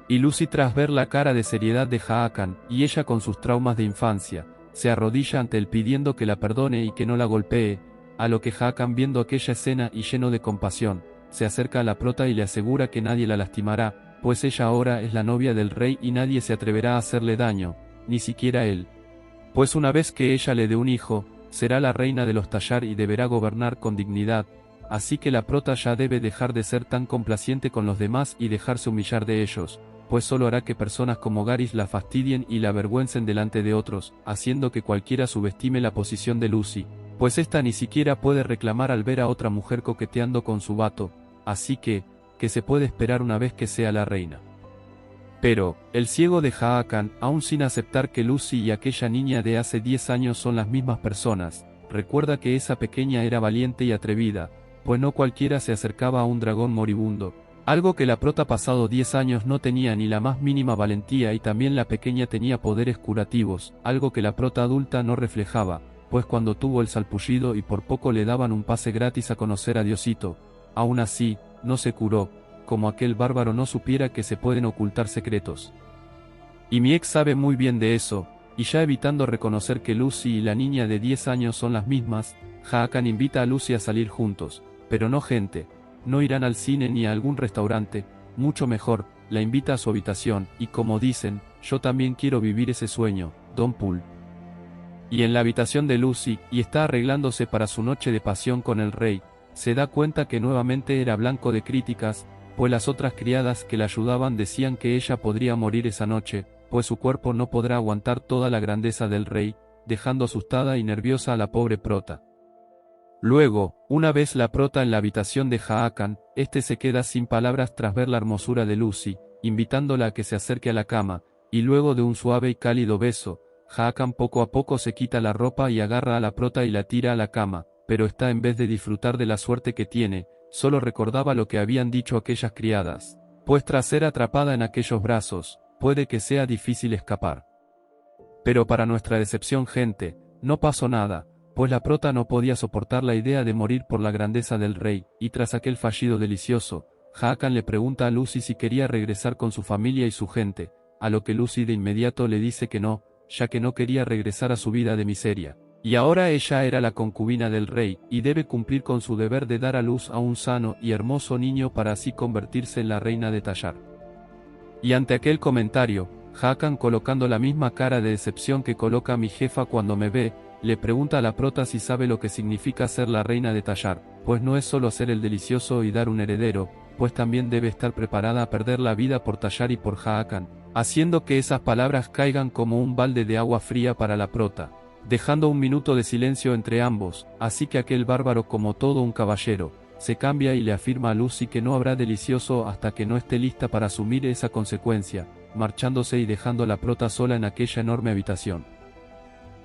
S1: Y Lucy, tras ver la cara de seriedad de Haakan, y ella con sus traumas de infancia, se arrodilla ante él pidiendo que la perdone y que no la golpee, a lo que Haakan, viendo aquella escena y lleno de compasión, se acerca a la prota y le asegura que nadie la lastimará, pues ella ahora es la novia del rey y nadie se atreverá a hacerle daño, ni siquiera él. Pues una vez que ella le dé un hijo, será la reina de los Tallar y deberá gobernar con dignidad, así que la prota ya debe dejar de ser tan complaciente con los demás y dejarse humillar de ellos, pues solo hará que personas como Garys la fastidien y la avergüencen delante de otros, haciendo que cualquiera subestime la posición de Lucy, pues ésta ni siquiera puede reclamar al ver a otra mujer coqueteando con su vato, así que se puede esperar una vez que sea la reina. Pero, el ciego de Haakan, aún sin aceptar que Lucy y aquella niña de hace 10 años son las mismas personas, recuerda que esa pequeña era valiente y atrevida, pues no cualquiera se acercaba a un dragón moribundo, algo que la prota pasado 10 años no tenía ni la más mínima valentía, y también la pequeña tenía poderes curativos, algo que la prota adulta no reflejaba, pues cuando tuvo el salpullido y por poco le daban un pase gratis a conocer a Diosito, aún así, no se curó, como aquel bárbaro no supiera que se pueden ocultar secretos. Y mi ex sabe muy bien de eso, y ya evitando reconocer que Lucy y la niña de 10 años son las mismas, Haakan invita a Lucy a salir juntos, pero no gente, no irán al cine ni a algún restaurante, mucho mejor, la invita a su habitación, y como dicen, yo también quiero vivir ese sueño, Don Pool. Y en la habitación de Lucy, y está arreglándose para su noche de pasión con el rey, se da cuenta que nuevamente era blanco de críticas, pues las otras criadas que la ayudaban decían que ella podría morir esa noche, pues su cuerpo no podrá aguantar toda la grandeza del rey, dejando asustada y nerviosa a la pobre prota. Luego, una vez la prota en la habitación de Haakan, este se queda sin palabras tras ver la hermosura de Lucy, invitándola a que se acerque a la cama, y luego de un suave y cálido beso, Hakan poco a poco se quita la ropa y agarra a la prota y la tira a la cama, pero esta en vez de disfrutar de la suerte que tiene, solo recordaba lo que habían dicho aquellas criadas. Pues tras ser atrapada en aquellos brazos, puede que sea difícil escapar. Pero para nuestra decepción, gente, no pasó nada, pues la prota no podía soportar la idea de morir por la grandeza del rey, y tras aquel fallido delicioso, Hakan le pregunta a Lucy si quería regresar con su familia y su gente, a lo que Lucy de inmediato le dice que no, ya que no quería regresar a su vida de miseria. Y ahora ella era la concubina del rey, y debe cumplir con su deber de dar a luz a un sano y hermoso niño para así convertirse en la reina de Tallar. Y ante aquel comentario, Hakan, colocando la misma cara de decepción que coloca mi jefa cuando me ve, le pregunta a la prota si sabe lo que significa ser la reina de Tallar, pues no es solo hacer el delicioso y dar un heredero, pues también debe estar preparada a perder la vida por Tallar y por Hakan, haciendo que esas palabras caigan como un balde de agua fría para la prota, dejando un minuto de silencio entre ambos, así que aquel bárbaro, como todo un caballero, se cambia y le afirma a Lucy que no habrá delicioso hasta que no esté lista para asumir esa consecuencia, marchándose y dejando a la prota sola en aquella enorme habitación.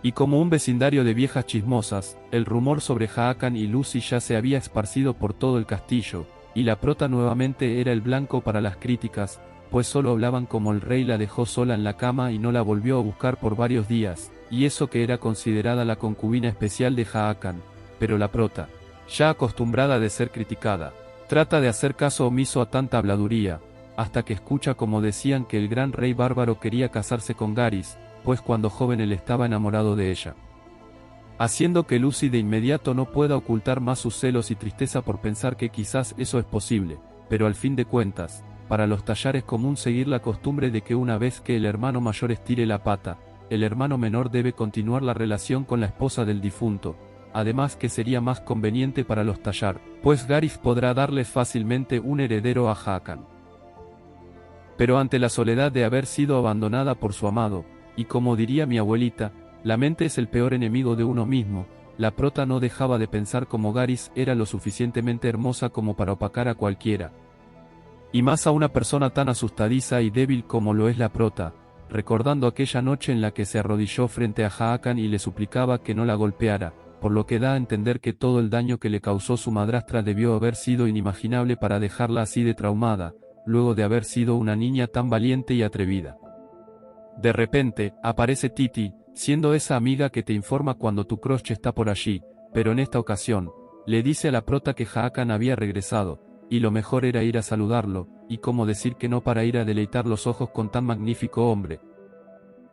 S1: Y como un vecindario de viejas chismosas, el rumor sobre Hakan y Lucy ya se había esparcido por todo el castillo, y la prota nuevamente era el blanco para las críticas, pues solo hablaban como el rey la dejó sola en la cama y no la volvió a buscar por varios días, y eso que era considerada la concubina especial de Hakan. Pero la prota, ya acostumbrada de ser criticada, trata de hacer caso omiso a tanta habladuría, hasta que escucha como decían que el gran rey bárbaro quería casarse con Garys, pues cuando joven él estaba enamorado de ella. Haciendo que Lucy de inmediato no pueda ocultar más sus celos y tristeza por pensar que quizás eso es posible, pero al fin de cuentas, para los Tallar es común seguir la costumbre de que una vez que el hermano mayor estire la pata, el hermano menor debe continuar la relación con la esposa del difunto, además que sería más conveniente para los Tallar, pues Garys podrá darles fácilmente un heredero a Hakan. Pero ante la soledad de haber sido abandonada por su amado, y como diría mi abuelita, la mente es el peor enemigo de uno mismo, la prota no dejaba de pensar como Garys era lo suficientemente hermosa como para opacar a cualquiera. Y más a una persona tan asustadiza y débil como lo es la prota, recordando aquella noche en la que se arrodilló frente a Hakan y le suplicaba que no la golpeara, por lo que da a entender que todo el daño que le causó su madrastra debió haber sido inimaginable para dejarla así de traumada, luego de haber sido una niña tan valiente y atrevida. De repente, aparece Titi, siendo esa amiga que te informa cuando tu crush está por allí, pero en esta ocasión, le dice a la prota que Hakan había regresado, y lo mejor era ir a saludarlo, y cómo decir que no para ir a deleitar los ojos con tan magnífico hombre.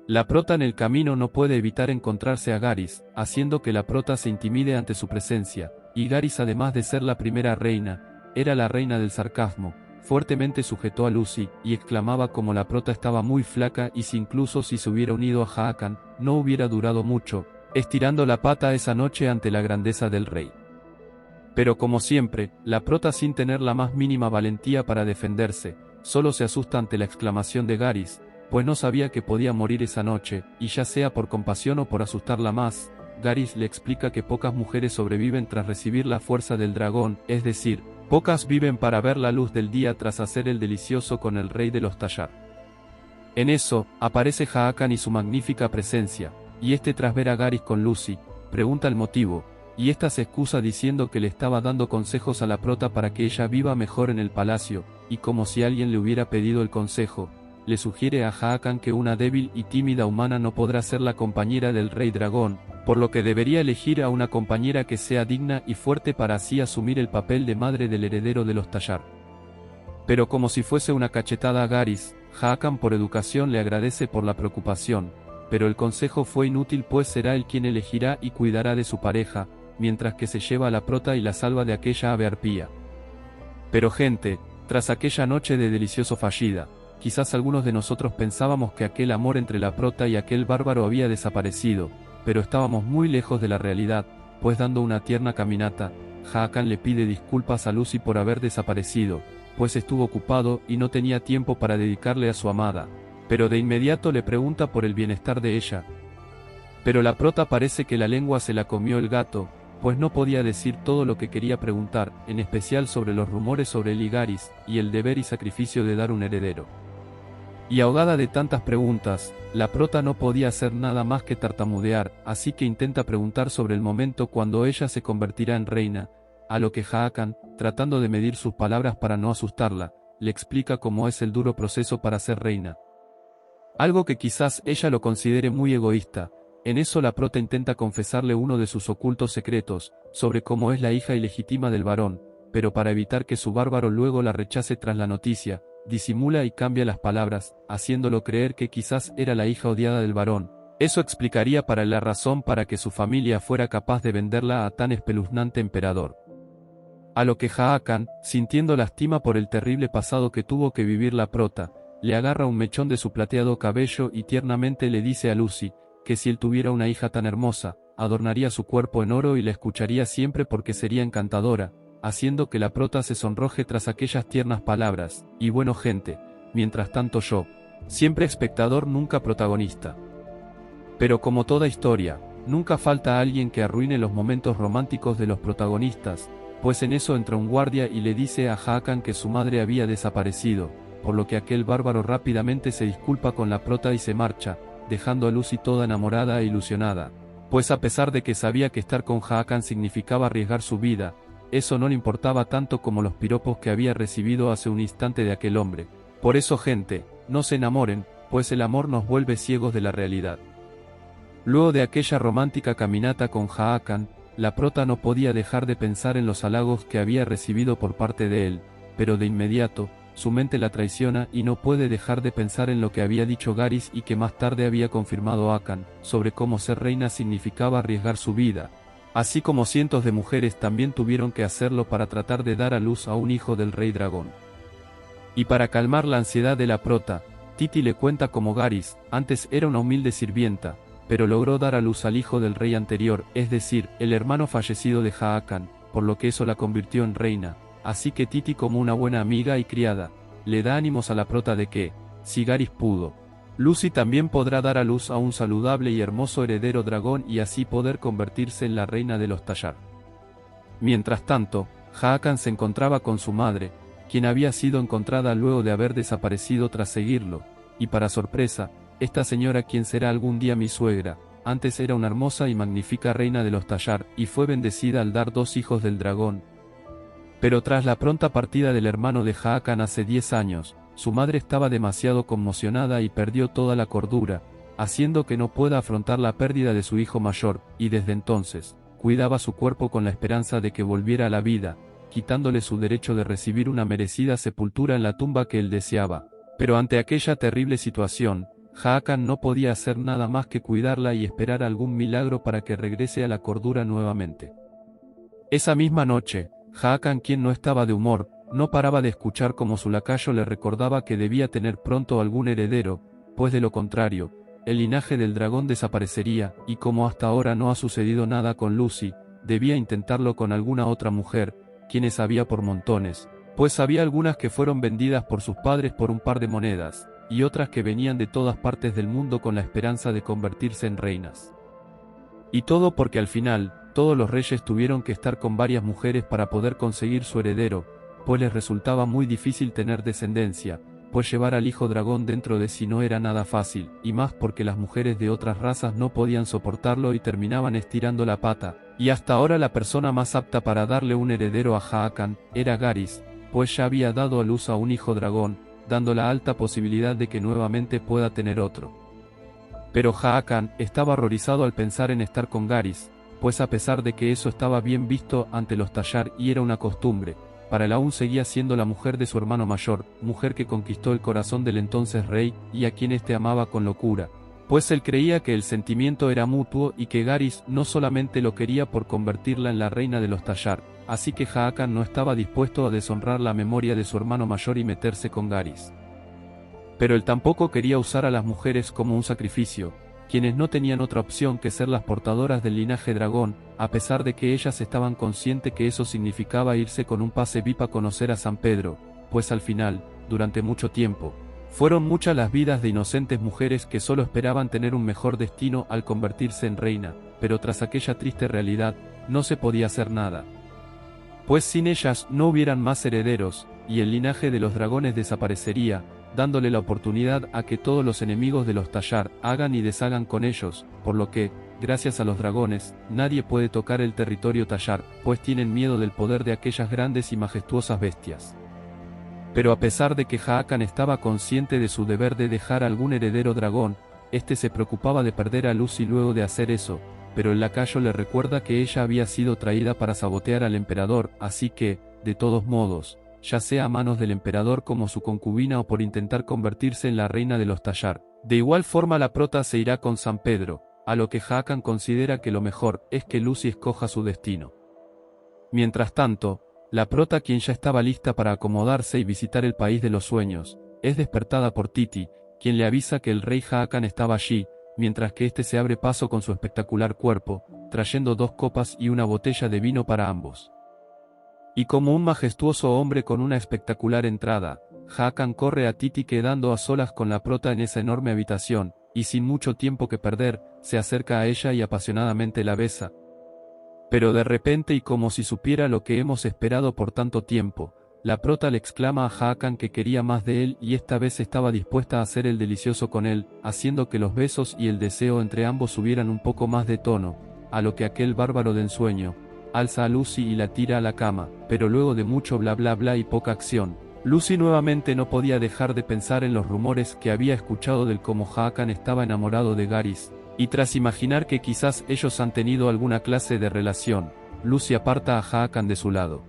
S1: La prota en el camino no puede evitar encontrarse a Garys, haciendo que la prota se intimide ante su presencia, y Garys, además de ser la primera reina, era la reina del sarcasmo. Fuertemente sujetó a Lucy, y exclamaba como la prota estaba muy flaca y si incluso si se hubiera unido a Hakan, no hubiera durado mucho, estirando la pata esa noche ante la grandeza del rey. Pero como siempre, la prota sin tener la más mínima valentía para defenderse, solo se asusta ante la exclamación de Garys, pues no sabía que podía morir esa noche, y ya sea por compasión o por asustarla más, Garys le explica que pocas mujeres sobreviven tras recibir la fuerza del dragón, es decir, pocas viven para ver la luz del día tras hacer el delicioso con el rey de los Tallar. En eso, aparece Hakan y su magnífica presencia, y este tras ver a Garys con Lucy, pregunta el motivo, y esta se excusa diciendo que le estaba dando consejos a la prota para que ella viva mejor en el palacio, y como si alguien le hubiera pedido el consejo, le sugiere a Hakan que una débil y tímida humana no podrá ser la compañera del rey dragón, por lo que debería elegir a una compañera que sea digna y fuerte para así asumir el papel de madre del heredero de los Tallar. Pero como si fuese una cachetada a Garys, Hakan por educación le agradece por la preocupación, pero el consejo fue inútil pues será él quien elegirá y cuidará de su pareja, mientras que se lleva a la prota y la salva de aquella ave arpía. Pero gente, tras aquella noche de delicioso fallida, quizás algunos de nosotros pensábamos que aquel amor entre la prota y aquel bárbaro había desaparecido, pero estábamos muy lejos de la realidad, pues dando una tierna caminata, Hakan le pide disculpas a Lucy por haber desaparecido, pues estuvo ocupado y no tenía tiempo para dedicarle a su amada, pero de inmediato le pregunta por el bienestar de ella. Pero la prota parece que la lengua se la comió el gato, pues no podía decir todo lo que quería preguntar, en especial sobre los rumores sobre él y Garys, y el deber y sacrificio de dar un heredero. Y ahogada de tantas preguntas, la prota no podía hacer nada más que tartamudear, así que intenta preguntar sobre el momento cuando ella se convertirá en reina, a lo que Hakan, tratando de medir sus palabras para no asustarla, le explica cómo es el duro proceso para ser reina. Algo que quizás ella lo considere muy egoísta. En eso la prota intenta confesarle uno de sus ocultos secretos, sobre cómo es la hija ilegítima del varón, pero para evitar que su bárbaro luego la rechace tras la noticia, disimula y cambia las palabras, haciéndolo creer que quizás era la hija odiada del varón. Eso explicaría para él la razón para que su familia fuera capaz de venderla a tan espeluznante emperador. A lo que Hakan, sintiendo lástima por el terrible pasado que tuvo que vivir la prota, le agarra un mechón de su plateado cabello y tiernamente le dice a Lucy, que si él tuviera una hija tan hermosa, adornaría su cuerpo en oro y la escucharía siempre porque sería encantadora, haciendo que la prota se sonroje tras aquellas tiernas palabras. Y bueno gente, mientras tanto yo, siempre espectador nunca protagonista. Pero como toda historia, nunca falta alguien que arruine los momentos románticos de los protagonistas, pues en eso entra un guardia y le dice a Hakan que su madre había desaparecido, por lo que aquel bárbaro rápidamente se disculpa con la prota y se marcha, dejando a Lucy toda enamorada e ilusionada, pues a pesar de que sabía que estar con Hakan significaba arriesgar su vida, eso no le importaba tanto como los piropos que había recibido hace un instante de aquel hombre. Por eso gente, no se enamoren, pues el amor nos vuelve ciegos de la realidad. Luego de aquella romántica caminata con Hakan, la prota no podía dejar de pensar en los halagos que había recibido por parte de él, pero de inmediato, su mente la traiciona y no puede dejar de pensar en lo que había dicho Garys y que más tarde había confirmado Hakan, sobre cómo ser reina significaba arriesgar su vida, así como cientos de mujeres también tuvieron que hacerlo para tratar de dar a luz a un hijo del rey dragón. Y para calmar la ansiedad de la prota, Titi le cuenta cómo Garys, antes era una humilde sirvienta, pero logró dar a luz al hijo del rey anterior, es decir, el hermano fallecido de Hakan, por lo que eso la convirtió en reina. Así que Titi, como una buena amiga y criada, le da ánimos a la prota de que, si Garys pudo, Lucy también podrá dar a luz a un saludable y hermoso heredero dragón y así poder convertirse en la reina de los Tallar. Mientras tanto, Hakan se encontraba con su madre, quien había sido encontrada luego de haber desaparecido tras seguirlo, y para sorpresa, esta señora, quien será algún día mi suegra, antes era una hermosa y magnífica reina de los Tallar y fue bendecida al dar 2 hijos del dragón. Pero tras la pronta partida del hermano de Hakan hace 10 años, su madre estaba demasiado conmocionada y perdió toda la cordura, haciendo que no pueda afrontar la pérdida de su hijo mayor, y desde entonces, cuidaba su cuerpo con la esperanza de que volviera a la vida, quitándole su derecho de recibir una merecida sepultura en la tumba que él deseaba. Pero ante aquella terrible situación, Hakan no podía hacer nada más que cuidarla y esperar algún milagro para que regrese a la cordura nuevamente. Esa misma noche, Hakan, quien no estaba de humor, no paraba de escuchar cómo su lacayo le recordaba que debía tener pronto algún heredero, pues de lo contrario, el linaje del dragón desaparecería, y como hasta ahora no ha sucedido nada con Lucy, debía intentarlo con alguna otra mujer, quienes había por montones, pues había algunas que fueron vendidas por sus padres por un par de monedas, y otras que venían de todas partes del mundo con la esperanza de convertirse en reinas. Y todo porque al final, todos los reyes tuvieron que estar con varias mujeres para poder conseguir su heredero, pues les resultaba muy difícil tener descendencia, pues llevar al hijo dragón dentro de sí no era nada fácil, y más porque las mujeres de otras razas no podían soportarlo y terminaban estirando la pata, y hasta ahora la persona más apta para darle un heredero a Hakan era Garys, pues ya había dado a luz a un hijo dragón, dando la alta posibilidad de que nuevamente pueda tener otro. Pero Hakan estaba horrorizado al pensar en estar con Garys, pues a pesar de que eso estaba bien visto ante los Tallar y era una costumbre, para él aún seguía siendo la mujer de su hermano mayor, mujer que conquistó el corazón del entonces rey, y a quien éste amaba con locura, pues él creía que el sentimiento era mutuo y que Garys no solamente lo quería por convertirla en la reina de los Tallar, así que Hakan no estaba dispuesto a deshonrar la memoria de su hermano mayor y meterse con Garys. Pero él tampoco quería usar a las mujeres como un sacrificio, quienes no tenían otra opción que ser las portadoras del linaje dragón, a pesar de que ellas estaban conscientes que eso significaba irse con un pase VIP a conocer a San Pedro, pues al final, durante mucho tiempo, fueron muchas las vidas de inocentes mujeres que solo esperaban tener un mejor destino al convertirse en reina, pero tras aquella triste realidad, no se podía hacer nada. Pues sin ellas no hubieran más herederos, y el linaje de los dragones desaparecería, dándole la oportunidad a que todos los enemigos de los Tallar hagan y deshagan con ellos, por lo que, gracias a los dragones, nadie puede tocar el territorio Tallar, pues tienen miedo del poder de aquellas grandes y majestuosas bestias. Pero a pesar de que Haakon estaba consciente de su deber de dejar algún heredero dragón, este se preocupaba de perder a Lucy luego de hacer eso, pero el lacayo le recuerda que ella había sido traída para sabotear al emperador, así que, de todos modos, ya sea a manos del emperador como su concubina o por intentar convertirse en la reina de los Tallar, de igual forma la prota se irá con San Pedro, a lo que Haakon considera que lo mejor es que Lucy escoja su destino. Mientras tanto, la prota, quien ya estaba lista para acomodarse y visitar el país de los sueños, es despertada por Titi, quien le avisa que el rey Haakon estaba allí, mientras que este se abre paso con su espectacular cuerpo, trayendo 2 copas y una botella de vino para ambos. Y como un majestuoso hombre con una espectacular entrada, Haakon corre a Titi quedando a solas con la prota en esa enorme habitación, y sin mucho tiempo que perder, se acerca a ella y apasionadamente la besa. Pero de repente y como si supiera lo que hemos esperado por tanto tiempo, la prota le exclama a Haakon que quería más de él y esta vez estaba dispuesta a hacer el delicioso con él, haciendo que los besos y el deseo entre ambos subieran un poco más de tono, a lo que aquel bárbaro de ensueño alza a Lucy y la tira a la cama, pero luego de mucho bla bla bla y poca acción, Lucy nuevamente no podía dejar de pensar en los rumores que había escuchado del cómo Haakon estaba enamorado de Garys, y tras imaginar que quizás ellos han tenido alguna clase de relación, Lucy aparta a Haakon de su lado.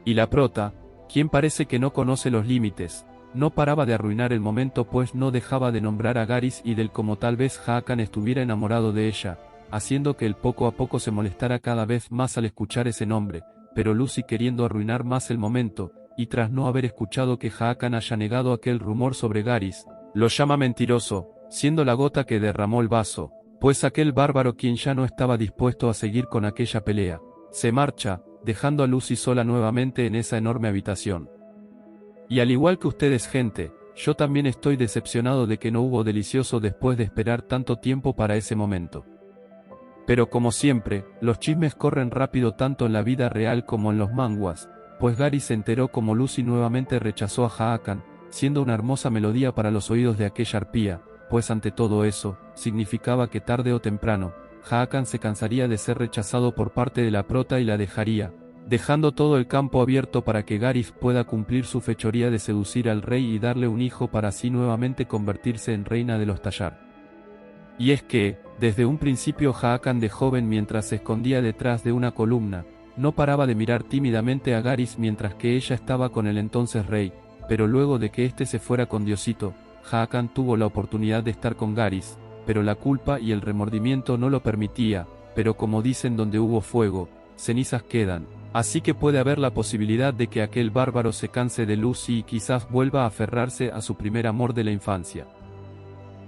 S1: Y la prota, quien parece que no conoce los límites, no paraba de arruinar el momento pues no dejaba de nombrar a Garys y del cómo tal vez Haakon estuviera enamorado de ella, haciendo que él poco a poco se molestara cada vez más al escuchar ese nombre, pero Lucy queriendo arruinar más el momento, y tras no haber escuchado que Haakon haya negado aquel rumor sobre Garys, lo llama mentiroso, siendo la gota que derramó el vaso, pues aquel bárbaro quien ya no estaba dispuesto a seguir con aquella pelea, se marcha, dejando a Lucy sola nuevamente en esa enorme habitación. Y al igual que ustedes gente, yo también estoy decepcionado de que no hubo delicioso después de esperar tanto tiempo para ese momento. Pero como siempre, los chismes corren rápido tanto en la vida real como en los manhwas, pues Garys se enteró como Lucy nuevamente rechazó a Haakon, siendo una hermosa melodía para los oídos de aquella arpía, pues ante todo eso, significaba que tarde o temprano, Haakon se cansaría de ser rechazado por parte de la prota y la dejaría, dejando todo el campo abierto para que Garys pueda cumplir su fechoría de seducir al rey y darle un hijo para así nuevamente convertirse en reina de los Tallar. Y es que, desde un principio Haakon de joven mientras se escondía detrás de una columna, no paraba de mirar tímidamente a Garys mientras que ella estaba con el entonces rey, pero luego de que éste se fuera con Diosito, Haakon tuvo la oportunidad de estar con Garys, pero la culpa y el remordimiento no lo permitía, pero como dicen donde hubo fuego, cenizas quedan, así que puede haber la posibilidad de que aquel bárbaro se canse de Lucy y quizás vuelva a aferrarse a su primer amor de la infancia,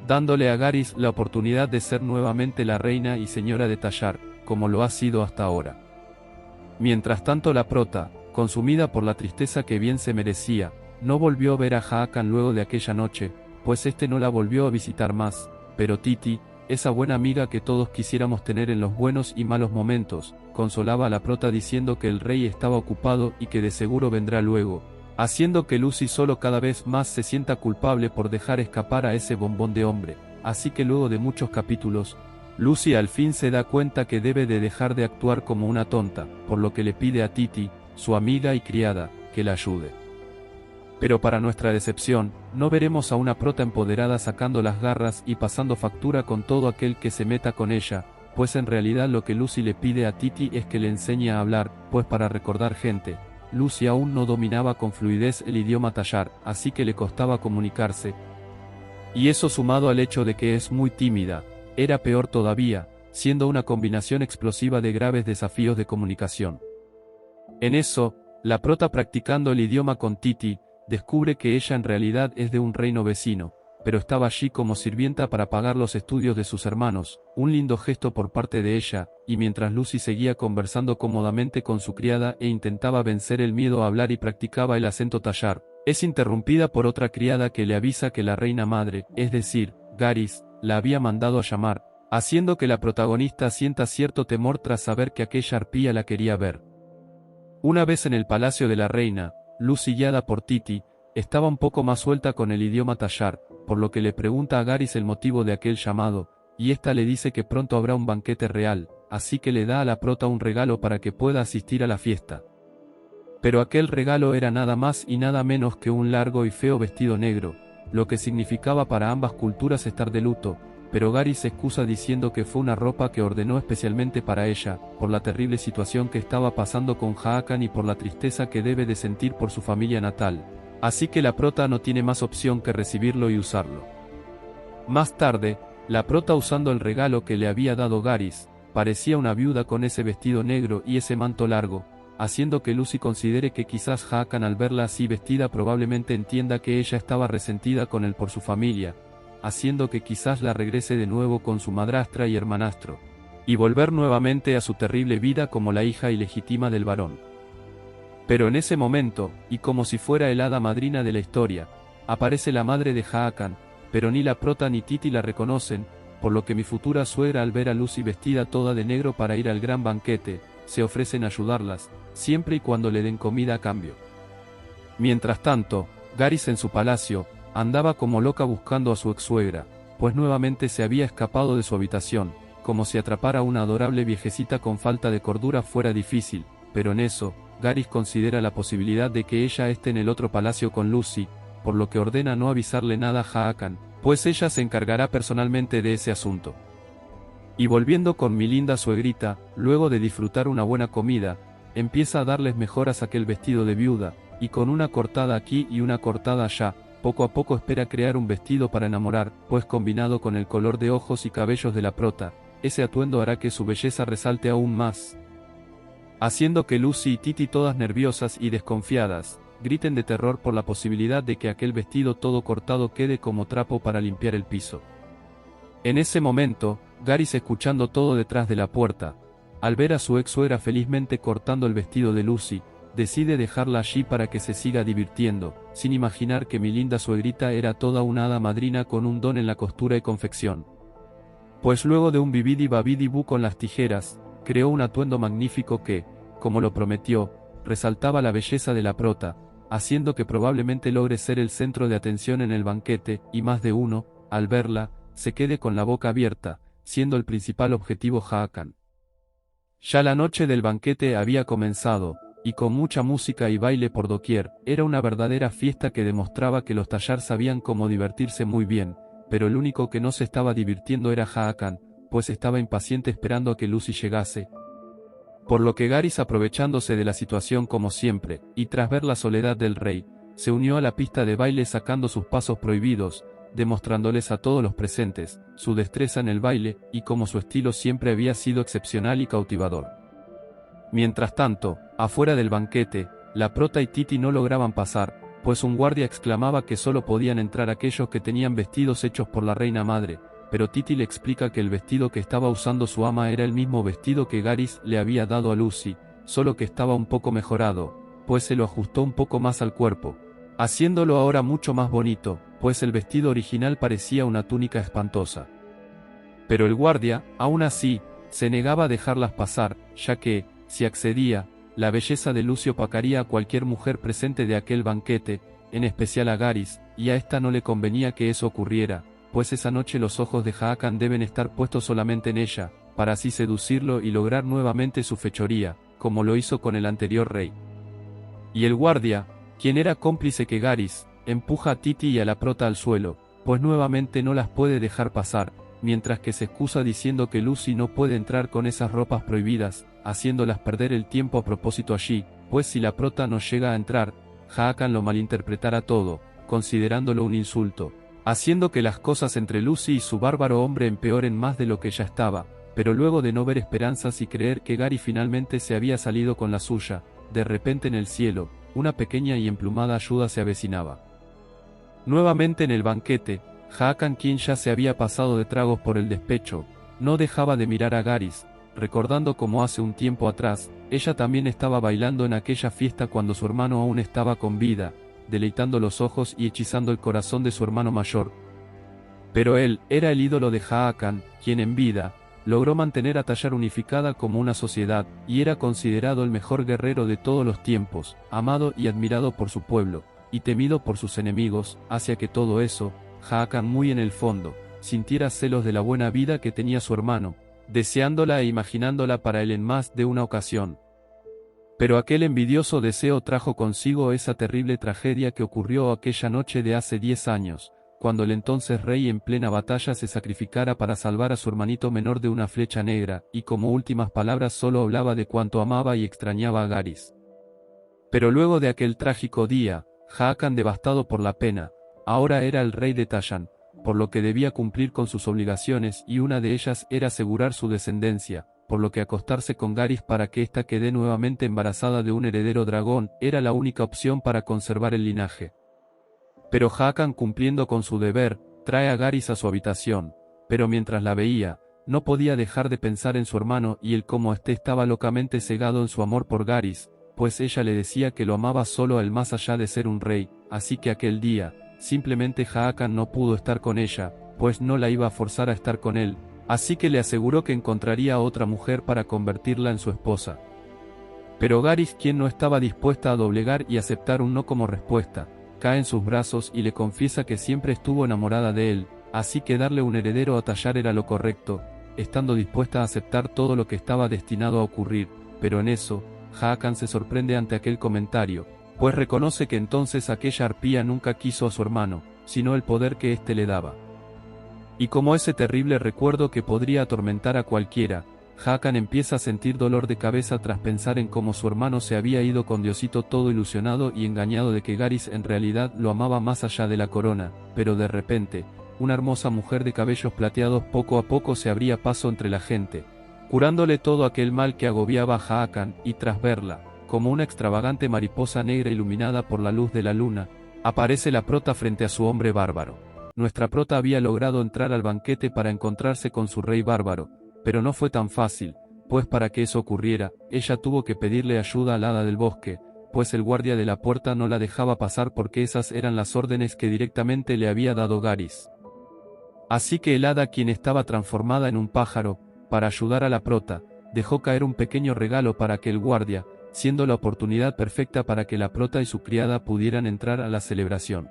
S1: dándole a Garys la oportunidad de ser nuevamente la reina y señora de Tallar, como lo ha sido hasta ahora. Mientras tanto la prota, consumida por la tristeza que bien se merecía, no volvió a ver a Haakon luego de aquella noche, pues este no la volvió a visitar más, pero Titi, esa buena amiga que todos quisiéramos tener en los buenos y malos momentos, consolaba a la prota diciendo que el rey estaba ocupado y que de seguro vendrá luego, haciendo que Lucy solo cada vez más se sienta culpable por dejar escapar a ese bombón de hombre, así que luego de muchos capítulos, Lucy al fin se da cuenta que debe de dejar de actuar como una tonta, por lo que le pide a Titi, su amiga y criada, que la ayude. Pero para nuestra decepción, no veremos a una prota empoderada sacando las garras y pasando factura con todo aquel que se meta con ella, pues en realidad lo que Lucy le pide a Titi es que le enseñe a hablar, pues para recordar gente, Lucy aún no dominaba con fluidez el idioma Tallar, así que le costaba comunicarse. Y eso sumado al hecho de que es muy tímida, era peor todavía, siendo una combinación explosiva de graves desafíos de comunicación. En eso, la prota practicando el idioma con Titi, descubre que ella en realidad es de un reino vecino, pero estaba allí como sirvienta para pagar los estudios de sus hermanos, un lindo gesto por parte de ella, y mientras Lucy seguía conversando cómodamente con su criada e intentaba vencer el miedo a hablar y practicaba el acento Tallar, es interrumpida por otra criada que le avisa que la reina madre, es decir, Garys, la había mandado a llamar, haciendo que la protagonista sienta cierto temor tras saber que aquella arpía la quería ver. Una vez en el palacio de la reina, Lucy guiada por Titi, estaba un poco más suelta con el idioma Tayar, por lo que le pregunta a Garys el motivo de aquel llamado, y ésta le dice que pronto habrá un banquete real, así que le da a la prota un regalo para que pueda asistir a la fiesta. Pero aquel regalo era nada más y nada menos que un largo y feo vestido negro, lo que significaba para ambas culturas estar de luto, pero Garys se excusa diciendo que fue una ropa que ordenó especialmente para ella, por la terrible situación que estaba pasando con Hakan y por la tristeza que debe de sentir por su familia natal, así que la prota no tiene más opción que recibirlo y usarlo. Más tarde, la prota usando el regalo que le había dado Garys, parecía una viuda con ese vestido negro y ese manto largo, haciendo que Lucy considere que quizás Hakan al verla así vestida probablemente entienda que ella estaba resentida con él por su familia, haciendo que quizás la regrese de nuevo con su madrastra y hermanastro, y volver nuevamente a su terrible vida como la hija ilegítima del varón. Pero en ese momento, y como si fuera el hada madrina de la historia, aparece la madre de Hakan, pero ni la prota ni Titi la reconocen, por lo que mi futura suegra al ver a Lucy vestida toda de negro para ir al gran banquete, se ofrecen a ayudarlas, siempre y cuando le den comida a cambio. Mientras tanto, Garys en su palacio, andaba como loca buscando a su ex-suegra, pues nuevamente se había escapado de su habitación, como si atrapar a una adorable viejecita con falta de cordura fuera difícil, pero en eso, Garys considera la posibilidad de que ella esté en el otro palacio con Lucy, por lo que ordena no avisarle nada a Hakan, pues ella se encargará personalmente de ese asunto. Y volviendo con mi linda suegrita, luego de disfrutar una buena comida, empieza a darles mejoras a aquel vestido de viuda, y con una cortada aquí y una cortada allá, poco a poco espera crear un vestido para enamorar, pues combinado con el color de ojos y cabellos de la prota, ese atuendo hará que su belleza resalte aún más, haciendo que Lucy y Titi, todas nerviosas y desconfiadas, griten de terror por la posibilidad de que aquel vestido todo cortado quede como trapo para limpiar el piso. En ese momento, Garys, escuchando todo detrás de la puerta, al ver a su ex suegra felizmente cortando el vestido de Lucy, decide dejarla allí para que se siga divirtiendo, sin imaginar que mi linda suegrita era toda una hada madrina con un don en la costura y confección. Pues luego de un bibidi babidi bu con las tijeras, creó un atuendo magnífico que, como lo prometió, resaltaba la belleza de la prota, haciendo que probablemente logre ser el centro de atención en el banquete, y más de uno, al verla, se quede con la boca abierta, siendo el principal objetivo Hakan. Ya la noche del banquete había comenzado, y con mucha música y baile por doquier, era una verdadera fiesta que demostraba que los Tayar sabían cómo divertirse muy bien, pero el único que no se estaba divirtiendo era Hakan, pues estaba impaciente esperando a que Lucy llegase. Por lo que Garys, aprovechándose de la situación como siempre, y tras ver la soledad del rey, se unió a la pista de baile sacando sus pasos prohibidos, demostrándoles a todos los presentes su destreza en el baile, y como su estilo siempre había sido excepcional y cautivador. Mientras tanto, afuera del banquete, la prota y Titi no lograban pasar, pues un guardia exclamaba que solo podían entrar aquellos que tenían vestidos hechos por la reina madre, pero Titi le explica que el vestido que estaba usando su ama era el mismo vestido que Garys le había dado a Lucy, solo que estaba un poco mejorado, pues se lo ajustó un poco más al cuerpo, haciéndolo ahora mucho más bonito, pues el vestido original parecía una túnica espantosa. Pero el guardia, aún así, se negaba a dejarlas pasar, ya que, si accedía, la belleza de Lucy opacaría a cualquier mujer presente de aquel banquete, en especial a Garys, y a esta no le convenía que eso ocurriera, pues esa noche los ojos de Hakan deben estar puestos solamente en ella, para así seducirlo y lograr nuevamente su fechoría, como lo hizo con el anterior rey. Y el guardia, quien era cómplice que Garys, empuja a Titi y a la prota al suelo, pues nuevamente no las puede dejar pasar, mientras que se excusa diciendo que Lucy no puede entrar con esas ropas prohibidas, haciéndolas perder el tiempo a propósito allí, pues si la prota no llega a entrar, Hakan lo malinterpretará todo, considerándolo un insulto, haciendo que las cosas entre Lucy y su bárbaro hombre empeoren más de lo que ya estaba, pero luego de no ver esperanzas y creer que Garys finalmente se había salido con la suya, de repente en el cielo, una pequeña y emplumada ayuda se avecinaba. Nuevamente en el banquete, Hakan, quien ya se había pasado de tragos por el despecho, no dejaba de mirar a Garys, recordando como hace un tiempo atrás, ella también estaba bailando en aquella fiesta cuando su hermano aún estaba con vida, deleitando los ojos y hechizando el corazón de su hermano mayor. Pero él era el ídolo de Hakan, quien en vida, logró mantener a Tayar unificada como una sociedad, y era considerado el mejor guerrero de todos los tiempos, amado y admirado por su pueblo, y temido por sus enemigos, hacia que todo eso, Haakon muy en el fondo, sintiera celos de la buena vida que tenía su hermano, deseándola e imaginándola para él en más de una ocasión. Pero aquel envidioso deseo trajo consigo esa terrible tragedia que ocurrió aquella noche de hace 10 años, cuando el entonces rey en plena batalla se sacrificara para salvar a su hermanito menor de una flecha negra, y como últimas palabras solo hablaba de cuánto amaba y extrañaba a Garys. Pero luego de aquel trágico día, Haakon, devastado por la pena, ahora era el rey de Tallan, por lo que debía cumplir con sus obligaciones y una de ellas era asegurar su descendencia, por lo que acostarse con Garys para que ésta quede nuevamente embarazada de un heredero dragón era la única opción para conservar el linaje. Pero Haakon, cumpliendo con su deber, trae a Garys a su habitación, pero mientras la veía, no podía dejar de pensar en su hermano y él como éste estaba locamente cegado en su amor por Garys, pues ella le decía que lo amaba solo a él más allá de ser un rey, así que aquel día, simplemente Haakon no pudo estar con ella, pues no la iba a forzar a estar con él, así que le aseguró que encontraría a otra mujer para convertirla en su esposa. Pero Garys, quien no estaba dispuesta a doblegar y aceptar un no como respuesta, cae en sus brazos y le confiesa que siempre estuvo enamorada de él, así que darle un heredero a Tallar era lo correcto, estando dispuesta a aceptar todo lo que estaba destinado a ocurrir, pero en eso, Haakon se sorprende ante aquel comentario, pues reconoce que entonces aquella arpía nunca quiso a su hermano, sino el poder que éste le daba. Y como ese terrible recuerdo que podría atormentar a cualquiera, Haakon empieza a sentir dolor de cabeza tras pensar en cómo su hermano se había ido con Diosito todo ilusionado y engañado de que Garys en realidad lo amaba más allá de la corona, pero de repente, una hermosa mujer de cabellos plateados poco a poco se abría paso entre la gente, curándole todo aquel mal que agobiaba a Haakon, y tras verla, como una extravagante mariposa negra iluminada por la luz de la luna, aparece la prota frente a su hombre bárbaro. Nuestra prota había logrado entrar al banquete para encontrarse con su rey bárbaro, pero no fue tan fácil, pues para que eso ocurriera, ella tuvo que pedirle ayuda al hada del bosque, pues el guardia de la puerta no la dejaba pasar porque esas eran las órdenes que directamente le había dado Garys. Así que el hada, quien estaba transformada en un pájaro, para ayudar a la prota, dejó caer un pequeño regalo para que el guardia, siendo la oportunidad perfecta para que la prota y su criada pudieran entrar a la celebración.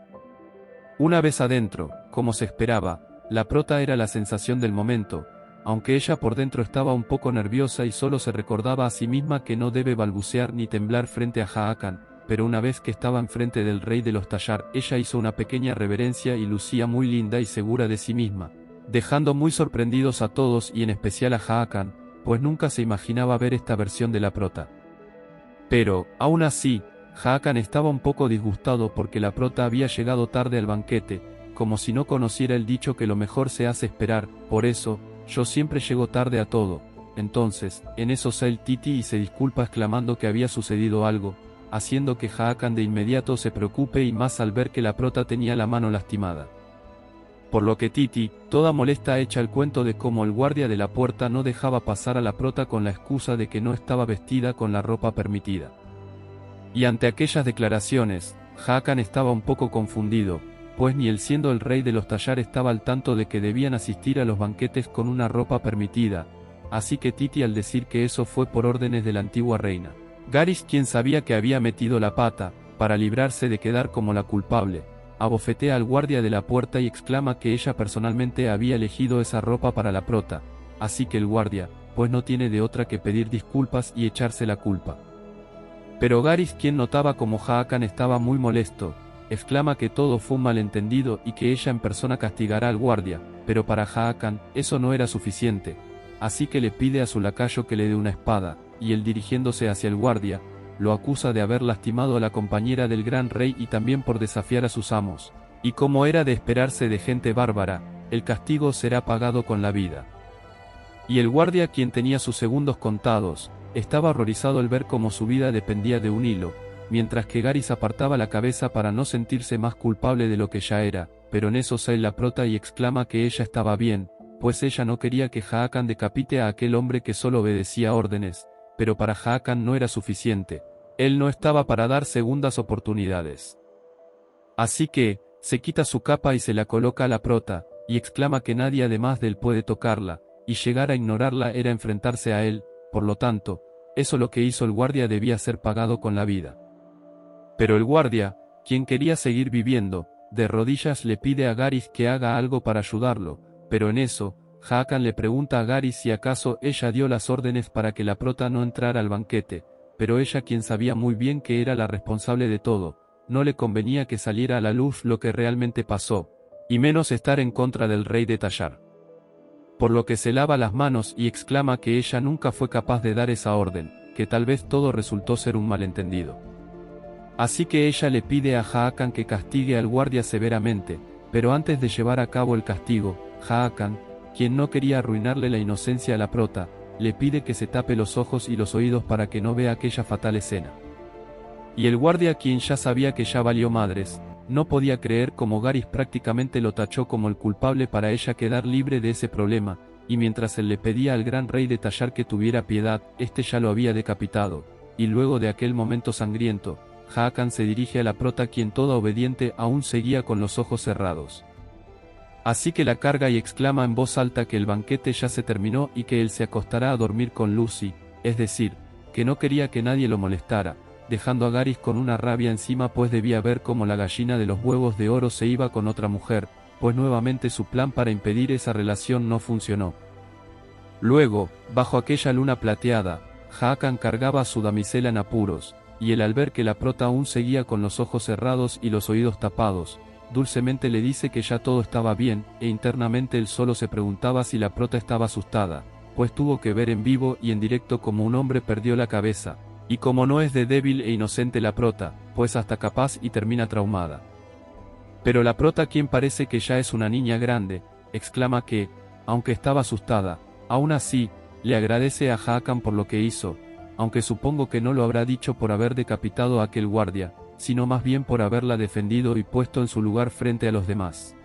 S1: Una vez adentro, como se esperaba, la prota era la sensación del momento, aunque ella por dentro estaba un poco nerviosa y solo se recordaba a sí misma que no debe balbucear ni temblar frente a Haakon, pero una vez que estaba enfrente del rey de los Tallar, ella hizo una pequeña reverencia y lucía muy linda y segura de sí misma, dejando muy sorprendidos a todos y en especial a Haakon, pues nunca se imaginaba ver esta versión de la prota. Pero, aún así, Haakon estaba un poco disgustado porque la prota había llegado tarde al banquete, como si no conociera el dicho que lo mejor se hace esperar, por eso, yo siempre llego tarde a todo. Entonces, en eso sale Titi y se disculpa exclamando que había sucedido algo, haciendo que Haakon de inmediato se preocupe y más al ver que la prota tenía la mano lastimada. Por lo que Titi, toda molesta, echa el cuento de cómo el guardia de la puerta no dejaba pasar a la prota con la excusa de que no estaba vestida con la ropa permitida. Y ante aquellas declaraciones, Haakon estaba un poco confundido, pues ni él siendo el rey de los Tallar estaba al tanto de que debían asistir a los banquetes con una ropa permitida, así que Titi al decir que eso fue por órdenes de la antigua reina. Garys, quien sabía que había metido la pata, para librarse de quedar como la culpable, abofetea al guardia de la puerta y exclama que ella personalmente había elegido esa ropa para la prota, así que el guardia, pues no tiene de otra que pedir disculpas y echarse la culpa. Pero Garys, quien notaba como Haakon estaba muy molesto, exclama que todo fue un malentendido y que ella en persona castigará al guardia, pero para Haakon eso no era suficiente, así que le pide a su lacayo que le dé una espada, y él dirigiéndose hacia el guardia, lo acusa de haber lastimado a la compañera del gran rey y también por desafiar a sus amos, y como era de esperarse de gente bárbara, el castigo será pagado con la vida. Y el guardia, quien tenía sus segundos contados, estaba horrorizado al ver cómo su vida dependía de un hilo, mientras que Garys apartaba la cabeza para no sentirse más culpable de lo que ya era, pero en eso sale la prota y exclama que ella estaba bien, pues ella no quería que Haakon decapite a aquel hombre que solo obedecía órdenes, pero para Haakon no era suficiente, él no estaba para dar segundas oportunidades. Así que, se quita su capa y se la coloca a la prota, y exclama que nadie además de él puede tocarla, y llegar a ignorarla era enfrentarse a él, por lo tanto, eso lo que hizo el guardia debía ser pagado con la vida. Pero el guardia, quien quería seguir viviendo, de rodillas le pide a Garith que haga algo para ayudarlo, pero en eso, Hakan le pregunta a Garith si acaso ella dio las órdenes para que la prota no entrara al banquete, pero ella, quien sabía muy bien que era la responsable de todo, no le convenía que saliera a la luz lo que realmente pasó, y menos estar en contra del rey de Tayar. Por lo que se lava las manos y exclama que ella nunca fue capaz de dar esa orden, que tal vez todo resultó ser un malentendido. Así que ella le pide a Hakan que castigue al guardia severamente, pero antes de llevar a cabo el castigo, Hakan, quien no quería arruinarle la inocencia a la prota, le pide que se tape los ojos y los oídos para que no vea aquella fatal escena. Y el guardia, quien ya sabía que ya valió madres, no podía creer cómo Garith prácticamente lo tachó como el culpable para ella quedar libre de ese problema, y mientras él le pedía al gran rey de Tayar que tuviera piedad, este ya lo había decapitado, y luego de aquel momento sangriento, Hakan se dirige a la prota, quien toda obediente aún seguía con los ojos cerrados. Así que la carga y exclama en voz alta que el banquete ya se terminó y que él se acostará a dormir con Lucy, es decir, que no quería que nadie lo molestara, dejando a Garith con una rabia encima, pues debía ver cómo la gallina de los huevos de oro se iba con otra mujer, pues nuevamente su plan para impedir esa relación no funcionó. Luego, bajo aquella luna plateada, Hakan cargaba a su damisela en apuros, y él, al ver que la prota aún seguía con los ojos cerrados y los oídos tapados, dulcemente le dice que ya todo estaba bien, e internamente él solo se preguntaba si la prota estaba asustada, pues tuvo que ver en vivo y en directo como un hombre perdió la cabeza, y como no es de débil e inocente la prota, pues hasta capaz y termina traumada. Pero la prota, quien parece que ya es una niña grande, exclama que, aunque estaba asustada, aún así, le agradece a Hakan por lo que hizo, aunque supongo que no lo habrá dicho por haber decapitado a aquel guardia, sino más bien por haberla defendido y puesto en su lugar frente a los demás.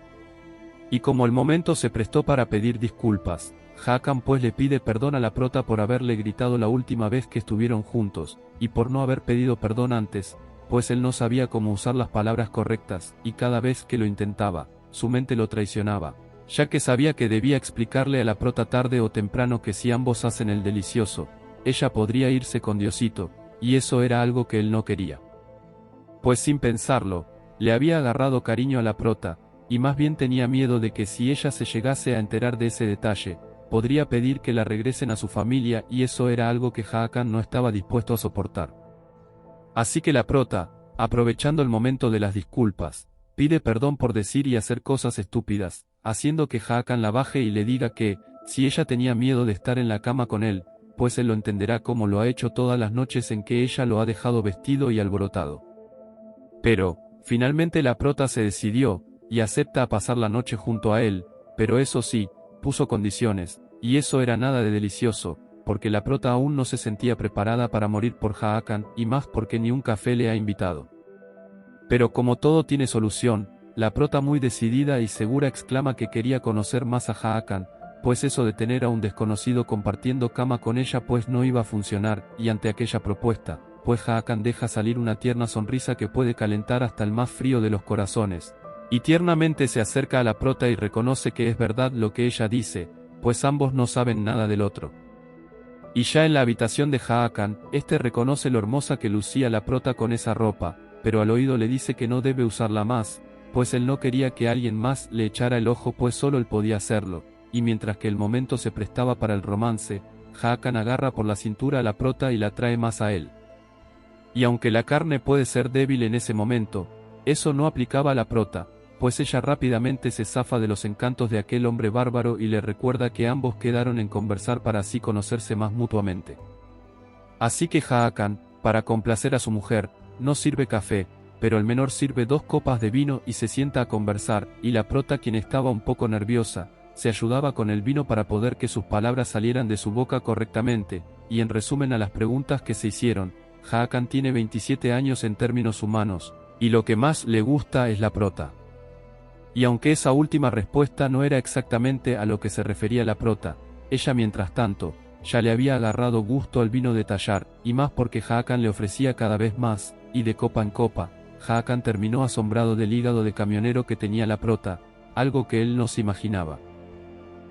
S1: Y como el momento se prestó para pedir disculpas, Hakan pues le pide perdón a la prota por haberle gritado la última vez que estuvieron juntos, y por no haber pedido perdón antes, pues él no sabía cómo usar las palabras correctas, y cada vez que lo intentaba, su mente lo traicionaba, ya que sabía que debía explicarle a la prota tarde o temprano que si ambos hacen el delicioso, ella podría irse con Diosito, y eso era algo que él no quería. Pues sin pensarlo, le había agarrado cariño a la prota, y más bien tenía miedo de que si ella se llegase a enterar de ese detalle, podría pedir que la regresen a su familia, y eso era algo que Hakan no estaba dispuesto a soportar. Así que la prota, aprovechando el momento de las disculpas, pide perdón por decir y hacer cosas estúpidas, haciendo que Hakan la baje y le diga que, si ella tenía miedo de estar en la cama con él, pues él lo entenderá como lo ha hecho todas las noches en que ella lo ha dejado vestido y alborotado. Pero, finalmente la prota se decidió, y acepta a pasar la noche junto a él, pero eso sí, puso condiciones, y eso era nada de delicioso, porque la prota aún no se sentía preparada para morir por Hakan, y más porque ni un café le ha invitado. Pero como todo tiene solución, la prota, muy decidida y segura, exclama que quería conocer más a Hakan, pues eso de tener a un desconocido compartiendo cama con ella pues no iba a funcionar, y ante aquella propuesta, pues Hakan deja salir una tierna sonrisa que puede calentar hasta el más frío de los corazones, y tiernamente se acerca a la prota y reconoce que es verdad lo que ella dice, pues ambos no saben nada del otro. Y ya en la habitación de Hakan, este reconoce lo hermosa que lucía la prota con esa ropa, pero al oído le dice que no debe usarla más, pues él no quería que alguien más le echara el ojo, pues solo él podía hacerlo, y mientras que el momento se prestaba para el romance, Hakan agarra por la cintura a la prota y la trae más a él. Y aunque la carne puede ser débil en ese momento, eso no aplicaba a la prota, pues ella rápidamente se zafa de los encantos de aquel hombre bárbaro y le recuerda que ambos quedaron en conversar para así conocerse más mutuamente. Así que Hakan, para complacer a su mujer, no sirve café, pero el menor sirve 2 copas de vino y se sienta a conversar, y la prota, quien estaba un poco nerviosa, se ayudaba con el vino para poder que sus palabras salieran de su boca correctamente, y en resumen a las preguntas que se hicieron, Hakan tiene 27 años en términos humanos, y lo que más le gusta es la prota. Y aunque esa última respuesta no era exactamente a lo que se refería la prota, ella mientras tanto, ya le había agarrado gusto al vino de Tayar, y más porque Hakan le ofrecía cada vez más, y de copa en copa, Hakan terminó asombrado del hígado de camionero que tenía la prota, algo que él no se imaginaba.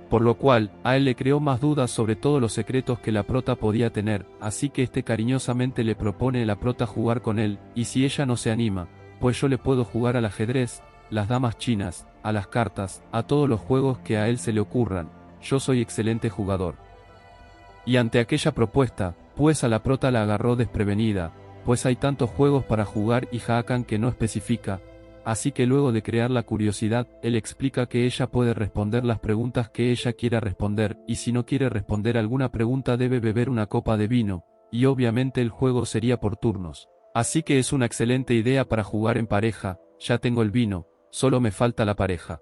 S1: Por lo cual, a él le creó más dudas sobre todos los secretos que la prota podía tener, así que cariñosamente le propone a la prota jugar con él, y si ella no se anima, pues yo le puedo jugar al ajedrez, las damas chinas, a las cartas, a todos los juegos que a él se le ocurran, yo soy excelente jugador. Y ante aquella propuesta, pues a la prota la agarró desprevenida, pues hay tantos juegos para jugar y Hakan que no especifica, así que luego de crear la curiosidad, él explica que ella puede responder las preguntas que ella quiera responder, y si no quiere responder alguna pregunta debe beber una copa de vino, y obviamente el juego sería por turnos. Así que es una excelente idea para jugar en pareja, ya tengo el vino, solo me falta la pareja.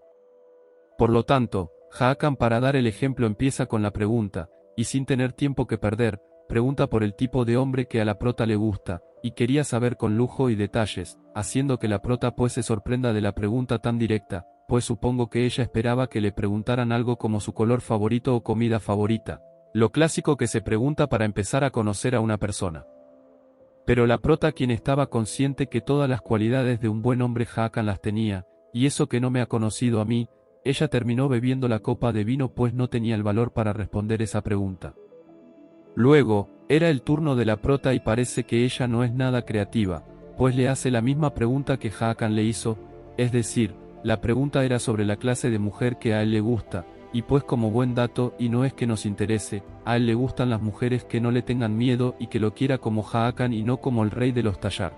S1: Por lo tanto, Hakan para dar el ejemplo empieza con la pregunta, y sin tener tiempo que perder, pregunta por el tipo de hombre que a la prota le gusta, y quería saber con lujo y detalles, haciendo que la prota pues se sorprenda de la pregunta tan directa, pues supongo que ella esperaba que le preguntaran algo como su color favorito o comida favorita, lo clásico que se pregunta para empezar a conocer a una persona. Pero la prota, quien estaba consciente que todas las cualidades de un buen hombre Hakan las tenía, y eso que no me ha conocido a mí, ella terminó bebiendo la copa de vino pues no tenía el valor para responder esa pregunta. Luego, era el turno de la prota y parece que ella no es nada creativa, pues le hace la misma pregunta que Hakan le hizo, es decir, la pregunta era sobre la clase de mujer que a él le gusta, y pues como buen dato, y no es que nos interese, a él le gustan las mujeres que no le tengan miedo y que lo quiera como Hakan y no como el rey de los tallar.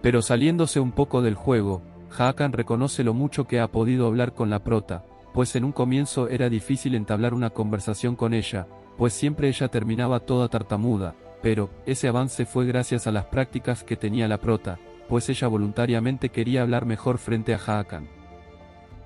S1: Pero saliéndose un poco del juego, Hakan reconoce lo mucho que ha podido hablar con la prota, pues en un comienzo era difícil entablar una conversación con ella, pues siempre ella terminaba toda tartamuda, pero ese avance fue gracias a las prácticas que tenía la prota, pues ella voluntariamente quería hablar mejor frente a Hakan.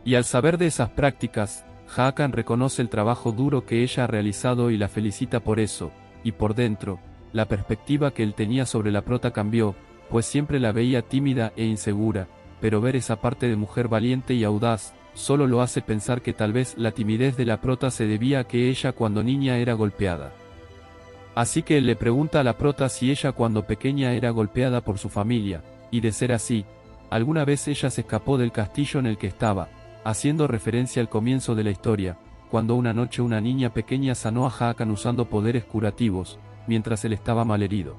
S1: Y al saber de esas prácticas, Hakan reconoce el trabajo duro que ella ha realizado y la felicita por eso, y por dentro, la perspectiva que él tenía sobre la prota cambió, pues siempre la veía tímida e insegura, pero ver esa parte de mujer valiente y audaz, solo lo hace pensar que tal vez la timidez de la prota se debía a que ella cuando niña era golpeada. Así que él le pregunta a la prota si ella cuando pequeña era golpeada por su familia, y de ser así, alguna vez ella se escapó del castillo en el que estaba, haciendo referencia al comienzo de la historia, cuando una noche una niña pequeña sanó a Hakan usando poderes curativos, mientras él estaba malherido.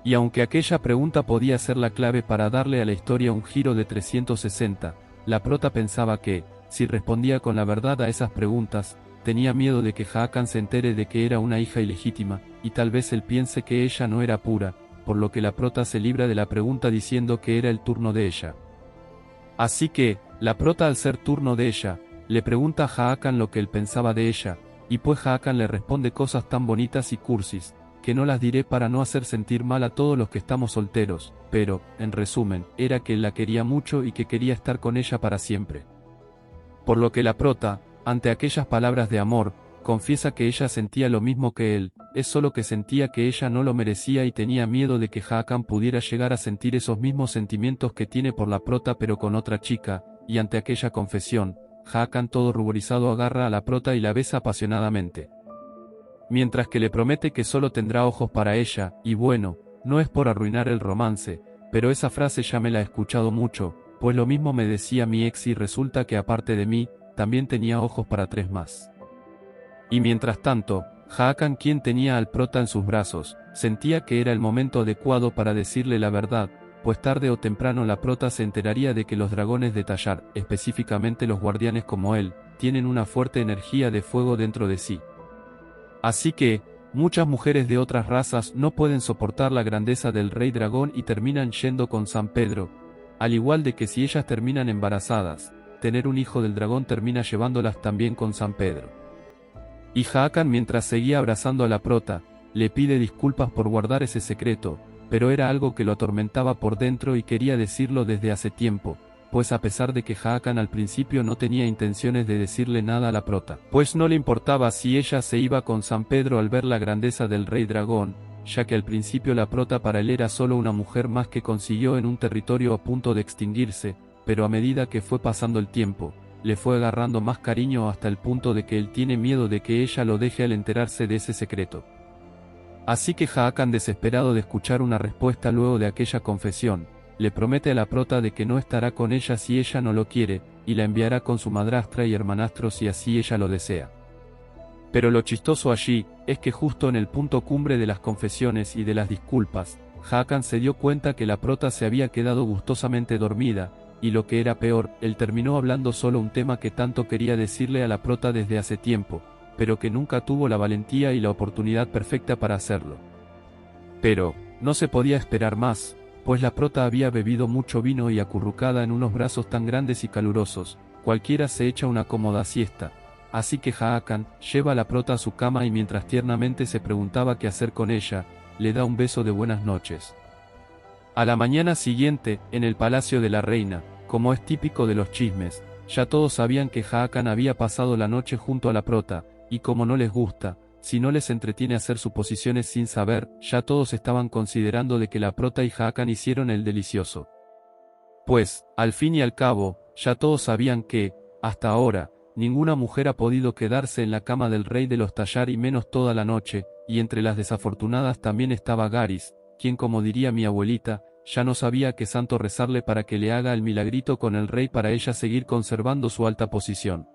S1: Y aunque aquella pregunta podía ser la clave para darle a la historia un giro de 360, la prota pensaba que, si respondía con la verdad a esas preguntas, tenía miedo de que Hakan se entere de que era una hija ilegítima, y tal vez él piense que ella no era pura, por lo que la prota se libra de la pregunta diciendo que era el turno de ella. Así que, la prota al ser turno de ella, le pregunta a Hakan lo que él pensaba de ella, y pues Hakan le responde cosas tan bonitas y cursis, que no las diré para no hacer sentir mal a todos los que estamos solteros, pero, en resumen, era que él la quería mucho y que quería estar con ella para siempre. Por lo que la prota, ante aquellas palabras de amor, confiesa que ella sentía lo mismo que él, es solo que sentía que ella no lo merecía y tenía miedo de que Hakan pudiera llegar a sentir esos mismos sentimientos que tiene por la prota pero con otra chica, y ante aquella confesión, Hakan todo ruborizado agarra a la prota y la besa apasionadamente. Mientras que le promete que solo tendrá ojos para ella, y bueno, no es por arruinar el romance, pero esa frase ya me la he escuchado mucho, pues lo mismo me decía mi ex y resulta que aparte de mí, también tenía ojos para 3 más. Y mientras tanto, Hakan, quien tenía al prota en sus brazos, sentía que era el momento adecuado para decirle la verdad, pues tarde o temprano la prota se enteraría de que los dragones de Tallar, específicamente los guardianes como él, tienen una fuerte energía de fuego dentro de sí. Así que, muchas mujeres de otras razas no pueden soportar la grandeza del rey dragón y terminan yendo con San Pedro, al igual de que si ellas terminan embarazadas, tener un hijo del dragón termina llevándolas también con San Pedro. Y Hakan, mientras seguía abrazando a la prota, le pide disculpas por guardar ese secreto, pero era algo que lo atormentaba por dentro y quería decirlo desde hace tiempo, pues a pesar de que Hakan al principio no tenía intenciones de decirle nada a la prota, pues no le importaba si ella se iba con San Pedro al ver la grandeza del rey dragón, ya que al principio la prota para él era solo una mujer más que consiguió en un territorio a punto de extinguirse, pero a medida que fue pasando el tiempo, le fue agarrando más cariño hasta el punto de que él tiene miedo de que ella lo deje al enterarse de ese secreto. Así que Hakan, desesperado de escuchar una respuesta luego de aquella confesión, le promete a la prota de que no estará con ella si ella no lo quiere, y la enviará con su madrastra y hermanastro si así ella lo desea. Pero lo chistoso allí, es que justo en el punto cumbre de las confesiones y de las disculpas, Hakan se dio cuenta que la prota se había quedado gustosamente dormida, y lo que era peor, él terminó hablando solo un tema que tanto quería decirle a la prota desde hace tiempo, pero que nunca tuvo la valentía y la oportunidad perfecta para hacerlo. Pero, no se podía esperar más, pues la prota había bebido mucho vino y acurrucada en unos brazos tan grandes y calurosos, cualquiera se echa una cómoda siesta. Así que Hakan lleva a la prota a su cama y mientras tiernamente se preguntaba qué hacer con ella, le da un beso de buenas noches. A la mañana siguiente, en el palacio de la reina, como es típico de los chismes, ya todos sabían que Hakan había pasado la noche junto a la prota, y como no les gusta, si no les entretiene hacer suposiciones sin saber, ya todos estaban considerando de que la prota y Hakan hicieron el delicioso. Pues, al fin y al cabo, ya todos sabían que, hasta ahora, ninguna mujer ha podido quedarse en la cama del rey de los Tallar y menos toda la noche, y entre las desafortunadas también estaba Garis, quien como diría mi abuelita, ya no sabía qué santo rezarle para que le haga el milagrito con el rey para ella seguir conservando su alta posición.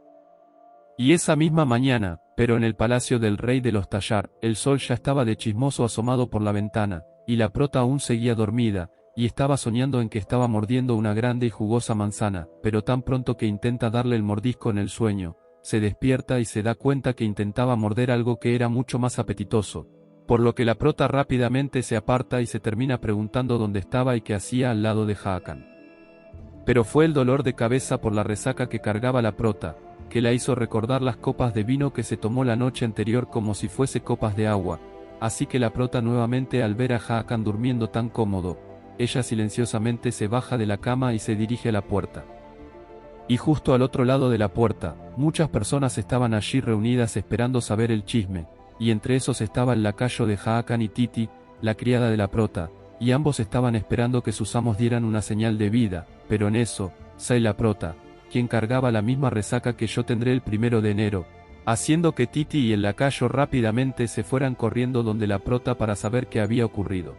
S1: Y esa misma mañana, pero en el palacio del rey de los Tallar, el sol ya estaba de chismoso asomado por la ventana, y la prota aún seguía dormida, y estaba soñando en que estaba mordiendo una grande y jugosa manzana, pero tan pronto que intenta darle el mordisco en el sueño, se despierta y se da cuenta que intentaba morder algo que era mucho más apetitoso, por lo que la prota rápidamente se aparta y se termina preguntando dónde estaba y qué hacía al lado de Hakan. Pero fue el dolor de cabeza por la resaca que cargaba la prota, que la hizo recordar las copas de vino que se tomó la noche anterior como si fuese copas de agua, así que la prota nuevamente al ver a Hakan durmiendo tan cómodo, ella silenciosamente se baja de la cama y se dirige a la puerta. Y justo al otro lado de la puerta, muchas personas estaban allí reunidas esperando saber el chisme, y entre esos estaba el lacayo de Hakan y Titi, la criada de la prota, y ambos estaban esperando que sus amos dieran una señal de vida, pero en eso, Sai la prota, quien cargaba la misma resaca que yo tendré el 1 de enero, haciendo que Titi y el lacayo rápidamente se fueran corriendo donde la prota para saber qué había ocurrido.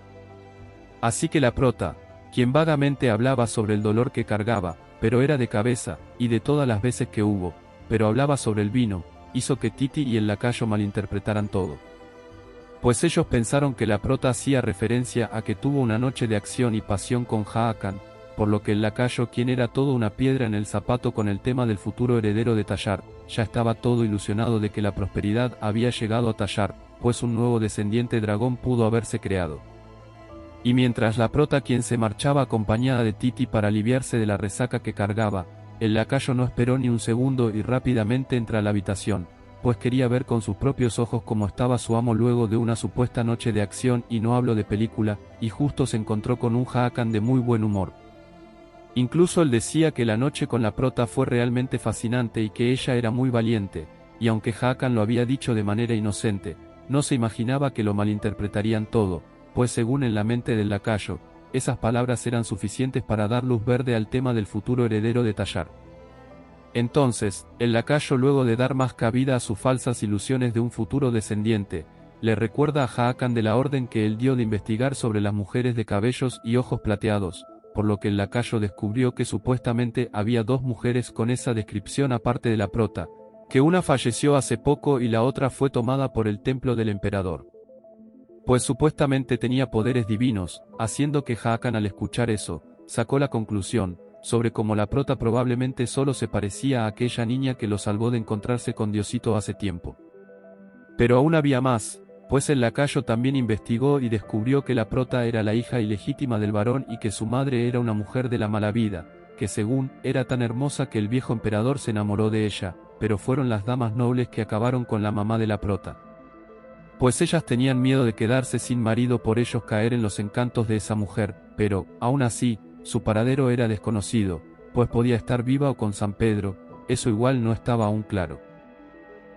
S1: Así que la prota, quien vagamente hablaba sobre el dolor que cargaba, pero era de cabeza, y de todas las veces que hubo, pero hablaba sobre el vino, hizo que Titi y el lacayo malinterpretaran todo. Pues ellos pensaron que la prota hacía referencia a que tuvo una noche de acción y pasión con Hakan, por lo que el lacayo, quien era todo una piedra en el zapato con el tema del futuro heredero de Tallar, ya estaba todo ilusionado de que la prosperidad había llegado a Tallar, pues un nuevo descendiente dragón pudo haberse creado. Y mientras la prota, quien se marchaba acompañada de Titi para aliviarse de la resaca que cargaba, el lacayo no esperó ni un segundo y rápidamente entra a la habitación, pues quería ver con sus propios ojos cómo estaba su amo luego de una supuesta noche de acción, y no hablo de película, y justo se encontró con un Hakan de muy buen humor. Incluso él decía que la noche con la prota fue realmente fascinante y que ella era muy valiente, y aunque Hakan lo había dicho de manera inocente, no se imaginaba que lo malinterpretarían todo, pues según en la mente del lacayo, esas palabras eran suficientes para dar luz verde al tema del futuro heredero de Tallar. Entonces, el lacayo, luego de dar más cabida a sus falsas ilusiones de un futuro descendiente, le recuerda a Hakan de la orden que él dio de investigar sobre las mujeres de cabellos y ojos plateados, por lo que el lacayo descubrió que supuestamente había 2 mujeres con esa descripción aparte de la prota, que una falleció hace poco y la otra fue tomada por el templo del emperador. Pues supuestamente tenía poderes divinos, haciendo que Hakan, al escuchar eso, sacó la conclusión, sobre cómo la prota probablemente solo se parecía a aquella niña que lo salvó de encontrarse con Diosito hace tiempo. Pero aún había más, pues el lacayo también investigó y descubrió que la prota era la hija ilegítima del varón y que su madre era una mujer de la mala vida, que según, era tan hermosa que el viejo emperador se enamoró de ella, pero fueron las damas nobles que acabaron con la mamá de la prota. Pues ellas tenían miedo de quedarse sin marido por ellos caer en los encantos de esa mujer, pero, aún así, su paradero era desconocido, pues podía estar viva o con San Pedro, eso igual no estaba aún claro.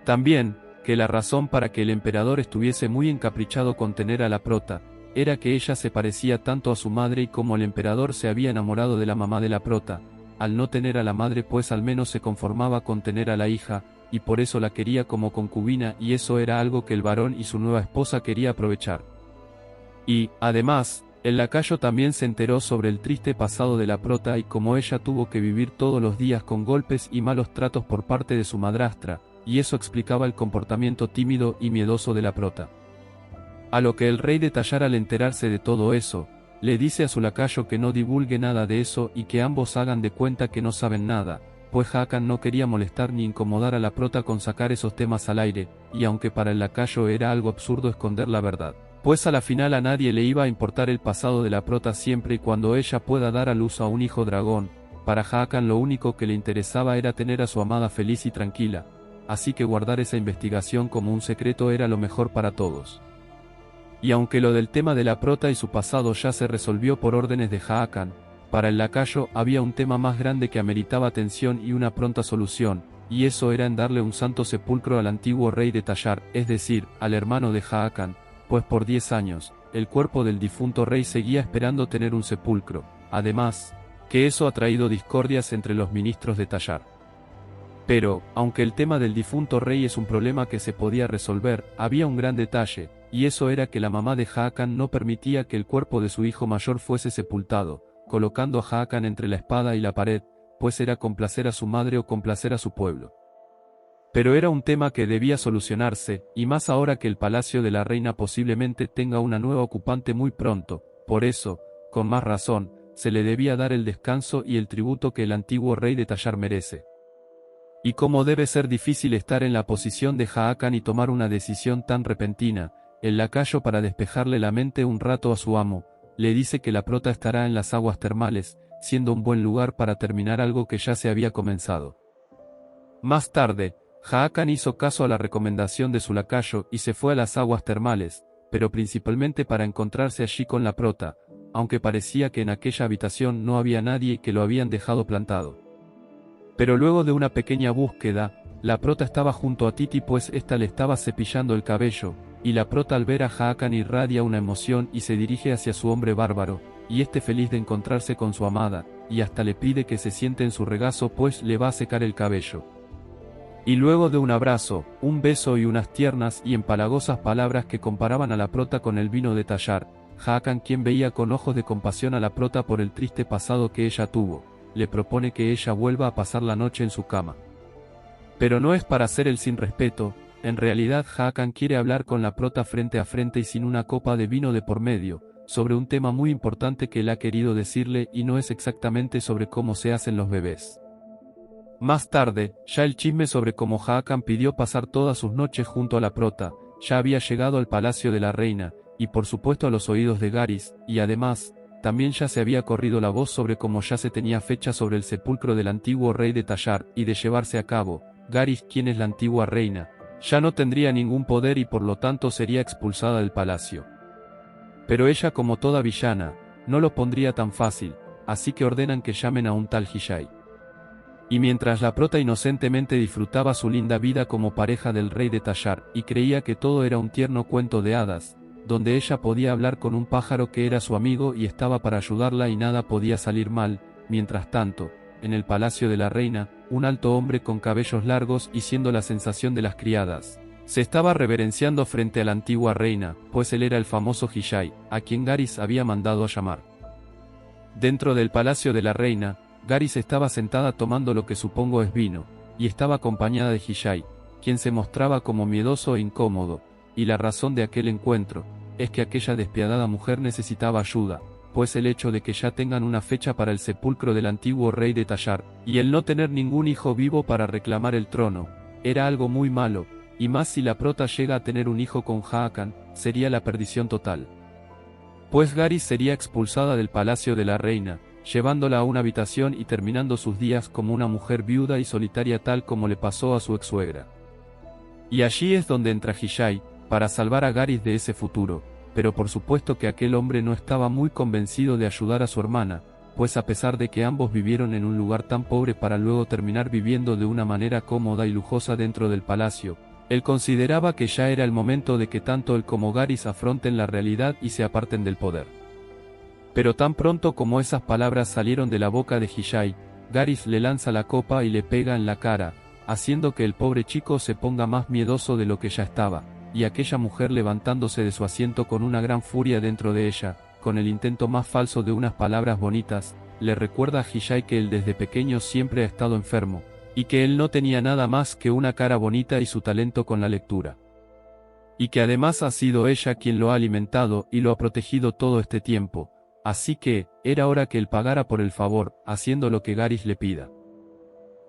S1: También, que la razón para que el emperador estuviese muy encaprichado con tener a la prota, era que ella se parecía tanto a su madre y como el emperador se había enamorado de la mamá de la prota, al no tener a la madre pues al menos se conformaba con tener a la hija, y por eso la quería como concubina y eso era algo que el varón y su nueva esposa quería aprovechar. Y, además, el lacayo también se enteró sobre el triste pasado de la prota y cómo ella tuvo que vivir todos los días con golpes y malos tratos por parte de su madrastra, y eso explicaba el comportamiento tímido y miedoso de la prota. A lo que el rey de Tayar, al enterarse de todo eso, le dice a su lacayo que no divulgue nada de eso y que ambos hagan de cuenta que no saben nada, pues Hakan no quería molestar ni incomodar a la prota con sacar esos temas al aire, y aunque para el lacayo era algo absurdo esconder la verdad, pues a la final a nadie le iba a importar el pasado de la prota siempre y cuando ella pueda dar a luz a un hijo dragón. Para Hakan lo único que le interesaba era tener a su amada feliz y tranquila, así que guardar esa investigación como un secreto era lo mejor para todos. Y aunque lo del tema de la prota y su pasado ya se resolvió por órdenes de Hakan, para el lacayo había un tema más grande que ameritaba atención y una pronta solución, y eso era en darle un santo sepulcro al antiguo rey de Tayar, es decir, al hermano de Hakan, pues por 10 años, el cuerpo del difunto rey seguía esperando tener un sepulcro, además, que eso ha traído discordias entre los ministros de Tayar. Pero, aunque el tema del difunto rey es un problema que se podía resolver, había un gran detalle, y eso era que la mamá de Hakan no permitía que el cuerpo de su hijo mayor fuese sepultado, colocando a Hakan entre la espada y la pared, pues era complacer a su madre o complacer a su pueblo. Pero era un tema que debía solucionarse, y más ahora que el palacio de la reina posiblemente tenga una nueva ocupante muy pronto, por eso, con más razón, se le debía dar el descanso y el tributo que el antiguo rey de Tayar merece. Y como debe ser difícil estar en la posición de Hakan y tomar una decisión tan repentina, el lacayo, para despejarle la mente un rato a su amo, le dice que la prota estará en las aguas termales, siendo un buen lugar para terminar algo que ya se había comenzado. Más tarde, Hakan hizo caso a la recomendación de su lacayo y se fue a las aguas termales, pero principalmente para encontrarse allí con la prota, aunque parecía que en aquella habitación no había nadie y que lo habían dejado plantado. Pero luego de una pequeña búsqueda, la prota estaba junto a Titi, pues ésta le estaba cepillando el cabello, y la prota al ver a Hakan irradia una emoción y se dirige hacia su hombre bárbaro, y este feliz de encontrarse con su amada, y hasta le pide que se siente en su regazo pues le va a secar el cabello. Y luego de un abrazo, un beso y unas tiernas y empalagosas palabras que comparaban a la prota con el vino de Tayar, Hakan, quien veía con ojos de compasión a la prota por el triste pasado que ella tuvo, le propone que ella vuelva a pasar la noche en su cama. Pero no es para hacer el sin respeto, en realidad Hakan quiere hablar con la prota frente a frente y sin una copa de vino de por medio, sobre un tema muy importante que él ha querido decirle y no es exactamente sobre cómo se hacen los bebés. Más tarde, ya el chisme sobre cómo Hakan pidió pasar todas sus noches junto a la prota, ya había llegado al palacio de la reina, y por supuesto a los oídos de Garys, y además, también ya se había corrido la voz sobre cómo ya se tenía fecha sobre el sepulcro del antiguo rey de Tayar, y de llevarse a cabo, Garys, quien es la antigua reina, ya no tendría ningún poder y por lo tanto sería expulsada del palacio. Pero ella, como toda villana, no lo pondría tan fácil, así que ordenan que llamen a un tal Hishai. Y mientras la prota inocentemente disfrutaba su linda vida como pareja del rey de Tayar, y creía que todo era un tierno cuento de hadas, donde ella podía hablar con un pájaro que era su amigo y estaba para ayudarla y nada podía salir mal, mientras tanto, en el palacio de la reina, un alto hombre con cabellos largos y siendo la sensación de las criadas, se estaba reverenciando frente a la antigua reina, pues él era el famoso Hishai, a quien Garys había mandado a llamar. Dentro del palacio de la reina, Garys estaba sentada tomando lo que supongo es vino, y estaba acompañada de Hishai, quien se mostraba como miedoso e incómodo, y la razón de aquel encuentro, es que aquella despiadada mujer necesitaba ayuda, pues el hecho de que ya tengan una fecha para el sepulcro del antiguo rey de Tayar, y el no tener ningún hijo vivo para reclamar el trono, era algo muy malo, y más si la prota llega a tener un hijo con Hakan, sería la perdición total. Pues Garys sería expulsada del palacio de la reina, llevándola a una habitación y terminando sus días como una mujer viuda y solitaria tal como le pasó a su ex-suegra. Y allí es donde entra Hishai, para salvar a Garys de ese futuro, pero por supuesto que aquel hombre no estaba muy convencido de ayudar a su hermana, pues a pesar de que ambos vivieron en un lugar tan pobre para luego terminar viviendo de una manera cómoda y lujosa dentro del palacio, él consideraba que ya era el momento de que tanto él como Garys afronten la realidad y se aparten del poder. Pero tan pronto como esas palabras salieron de la boca de Hishai, Garys le lanza la copa y le pega en la cara, haciendo que el pobre chico se ponga más miedoso de lo que ya estaba, y aquella mujer levantándose de su asiento con una gran furia dentro de ella, con el intento más falso de unas palabras bonitas, le recuerda a Hishai que él desde pequeño siempre ha estado enfermo, y que él no tenía nada más que una cara bonita y su talento con la lectura. y que además ha sido ella quien lo ha alimentado y lo ha protegido todo este tiempo, así que, era hora que él pagara por el favor, haciendo lo que Garys le pida.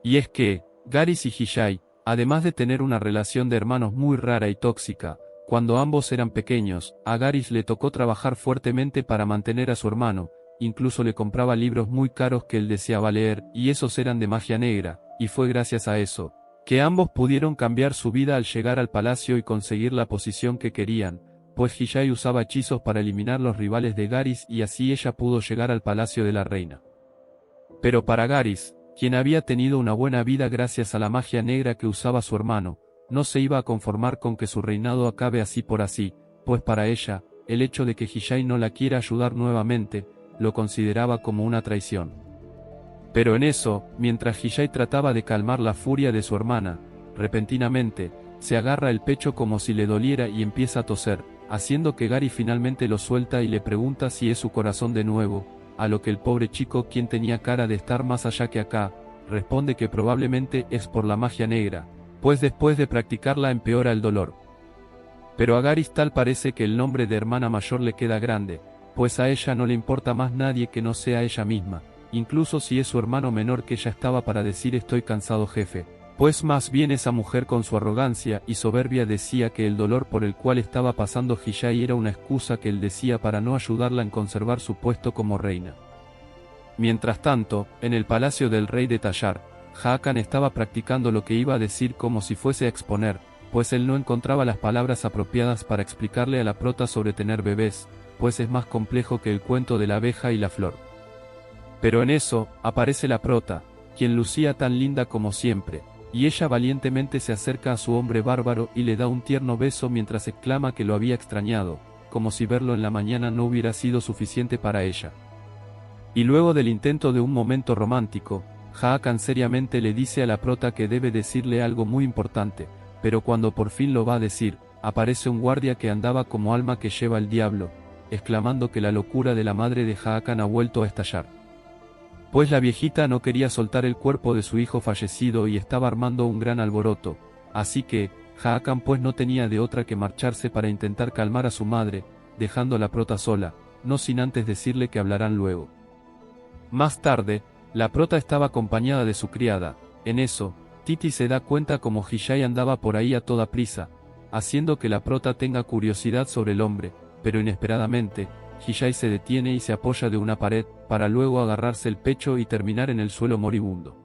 S1: Y es que, Garys y Hiyai, además de tener una relación de hermanos muy rara y tóxica, cuando ambos eran pequeños, a Garys le tocó trabajar fuertemente para mantener a su hermano, incluso le compraba libros muy caros que él deseaba leer, y esos eran de magia negra, y fue gracias a eso, que ambos pudieron cambiar su vida al llegar al palacio y conseguir la posición que querían, pues Hiyai usaba hechizos para eliminar los rivales de Garys y así ella pudo llegar al palacio de la reina. Pero para Garys, quien había tenido una buena vida gracias a la magia negra que usaba su hermano, no se iba a conformar con que su reinado acabe así por así, pues para ella, el hecho de que Hiyai no la quiera ayudar nuevamente, lo consideraba como una traición. Pero en eso, mientras Hiyai trataba de calmar la furia de su hermana, repentinamente, se agarra el pecho como si le doliera y empieza a toser, haciendo que Garys finalmente lo suelta y le pregunta si es su corazón de nuevo, a lo que el pobre chico, quien tenía cara de estar más allá que acá, responde que probablemente es por la magia negra, pues después de practicarla empeora el dolor. Pero a Garys tal parece que el nombre de hermana mayor le queda grande, pues a ella no le importa más nadie que no sea ella misma, incluso si es su hermano menor que ya estaba para decir estoy cansado jefe, pues más bien esa mujer con su arrogancia y soberbia decía que el dolor por el cual estaba pasando Hiyai era una excusa que él decía para no ayudarla en conservar su puesto como reina. Mientras tanto, en el palacio del rey de Tayar, Hakan estaba practicando lo que iba a decir como si fuese a exponer, pues él no encontraba las palabras apropiadas para explicarle a la prota sobre tener bebés, pues es más complejo que el cuento de la abeja y la flor. Pero en eso, aparece la prota, quien lucía tan linda como siempre, y ella valientemente se acerca a su hombre bárbaro y le da un tierno beso mientras exclama que lo había extrañado, como si verlo en la mañana no hubiera sido suficiente para ella. Y luego del intento de un momento romántico, Hakan seriamente le dice a la prota que debe decirle algo muy importante, pero cuando por fin lo va a decir, aparece un guardia que andaba como alma que lleva el diablo, exclamando que la locura de la madre de Hakan ha vuelto a estallar. Pues la viejita no quería soltar el cuerpo de su hijo fallecido y estaba armando un gran alboroto, así que, Hakan pues no tenía de otra que marcharse para intentar calmar a su madre, dejando a la prota sola, no sin antes decirle que hablarán luego. Más tarde, la prota estaba acompañada de su criada. En eso, Titi se da cuenta como Hiyai andaba por ahí a toda prisa, haciendo que la prota tenga curiosidad sobre el hombre, pero inesperadamente, Hiyai se detiene y se apoya de una pared, para luego agarrarse el pecho y terminar en el suelo moribundo.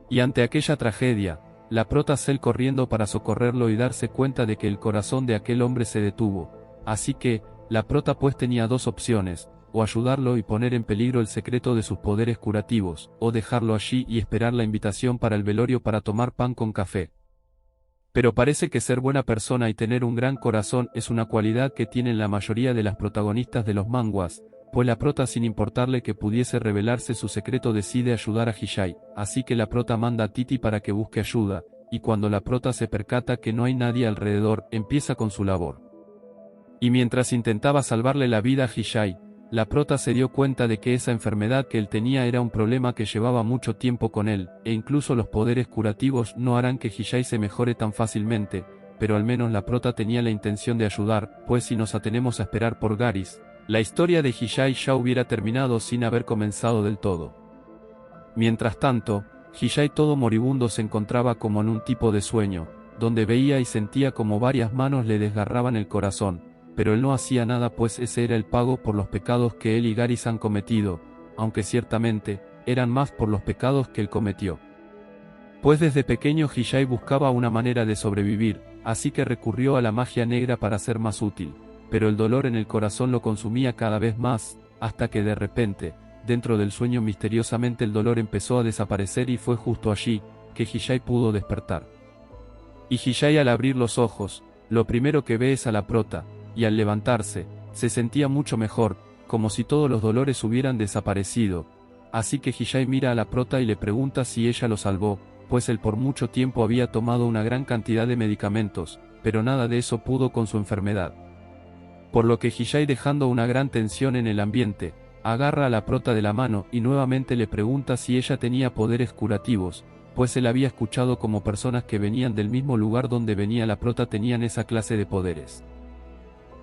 S1: Y ante aquella tragedia, la prota sale corriendo para socorrerlo y darse cuenta de que el corazón de aquel hombre se detuvo, así que, la prota pues tenía dos opciones, o ayudarlo y poner en peligro el secreto de sus poderes curativos, o dejarlo allí y esperar la invitación para el velorio para tomar pan con café. Pero parece que ser buena persona y tener un gran corazón es una cualidad que tienen la mayoría de las protagonistas de los manguas, pues la prota sin importarle que pudiese revelarse su secreto decide ayudar a Hiyai, así que la prota manda a Titi para que busque ayuda, y cuando la prota se percata que no hay nadie alrededor, empieza con su labor. Y mientras intentaba salvarle la vida a Hiyai, la prota se dio cuenta de que esa enfermedad que él tenía era un problema que llevaba mucho tiempo con él, e incluso los poderes curativos no harán que Hiyai se mejore tan fácilmente, pero al menos la prota tenía la intención de ayudar, pues si nos atenemos a esperar por Garys, la historia de Hiyai ya hubiera terminado sin haber comenzado del todo. Mientras tanto, Hiyai todo moribundo se encontraba como en un tipo de sueño, donde veía y sentía como varias manos le desgarraban el corazón, pero él no hacía nada pues ese era el pago por los pecados que él y Garys han cometido, aunque ciertamente, eran más por los pecados que él cometió. Pues desde pequeño Hiyai buscaba una manera de sobrevivir, así que recurrió a la magia negra para ser más útil, pero el dolor en el corazón lo consumía cada vez más, hasta que de repente, dentro del sueño misteriosamente el dolor empezó a desaparecer y fue justo allí, que Hiyai pudo despertar. Y Hiyai al abrir los ojos, lo primero que ve es a la prota, y al levantarse, se sentía mucho mejor, como si todos los dolores hubieran desaparecido, así que Hiyai mira a la prota y le pregunta si ella lo salvó, pues él por mucho tiempo había tomado una gran cantidad de medicamentos, pero nada de eso pudo con su enfermedad. Por lo que Hiyai, dejando una gran tensión en el ambiente, agarra a la prota de la mano y nuevamente le pregunta si ella tenía poderes curativos, pues él había escuchado como personas que venían del mismo lugar donde venía la prota tenían esa clase de poderes.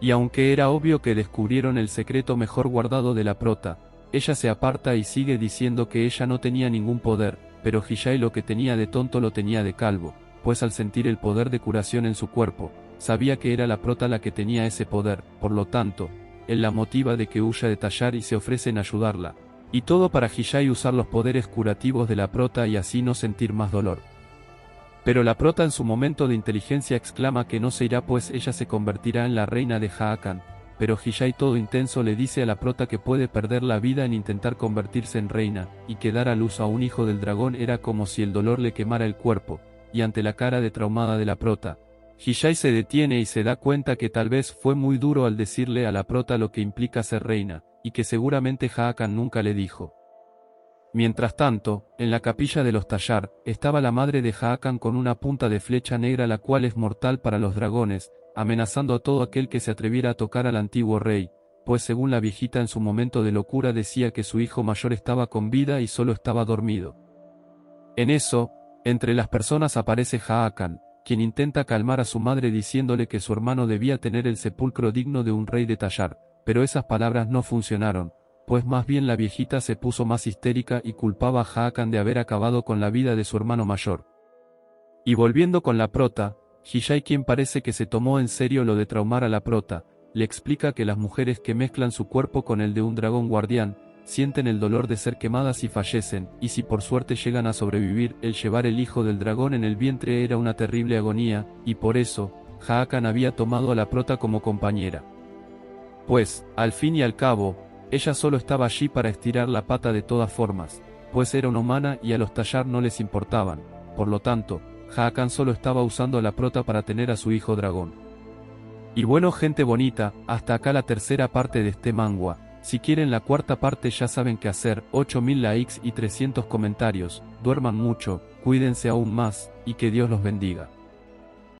S1: Y aunque era obvio que descubrieron el secreto mejor guardado de la prota, ella se aparta y sigue diciendo que ella no tenía ningún poder, pero Hiyai lo que tenía de tonto lo tenía de calvo, pues al sentir el poder de curación en su cuerpo, sabía que era la prota la que tenía ese poder, por lo tanto, él la motiva de que huya de Tallar y se ofrece en ayudarla. Y todo para Hiyai usar los poderes curativos de la prota y así no sentir más dolor. Pero la prota en su momento de inteligencia exclama que no se irá pues ella se convertirá en la reina de Haakan, pero Hiyai todo intenso le dice a la prota que puede perder la vida en intentar convertirse en reina, y que dar a luz a un hijo del dragón era como si el dolor le quemara el cuerpo, y ante la cara de traumada de la prota, Hiyai se detiene y se da cuenta que tal vez fue muy duro al decirle a la prota lo que implica ser reina, y que seguramente Haakan nunca le dijo. Mientras tanto, en la capilla de los Tallar, estaba la madre de Haakan con una punta de flecha negra la cual es mortal para los dragones, amenazando a todo aquel que se atreviera a tocar al antiguo rey, pues según la viejita en su momento de locura decía que su hijo mayor estaba con vida y solo estaba dormido. En eso, entre las personas aparece Haakan, quien intenta calmar a su madre diciéndole que su hermano debía tener el sepulcro digno de un rey de Tallar, pero esas palabras no funcionaron, pues más bien la viejita se puso más histérica y culpaba a Haakan de haber acabado con la vida de su hermano mayor. Y volviendo con la prota, Hiyai, quien parece que se tomó en serio lo de traumar a la prota, le explica que las mujeres que mezclan su cuerpo con el de un dragón guardián, sienten el dolor de ser quemadas y fallecen, y si por suerte llegan a sobrevivir, el llevar el hijo del dragón en el vientre era una terrible agonía, y por eso, Haakan había tomado a la prota como compañera. Pues, al fin y al cabo, ella solo estaba allí para estirar la pata de todas formas, pues era una humana y a los Tallar no les importaban, por lo tanto, Haakan solo estaba usando a la prota para tener a su hijo dragón. Y bueno gente bonita, hasta acá la tercera parte de este manga. Si quieren la cuarta parte ya saben qué hacer, 8000 likes y 300 comentarios, duerman mucho, cuídense aún más, y que Dios los bendiga.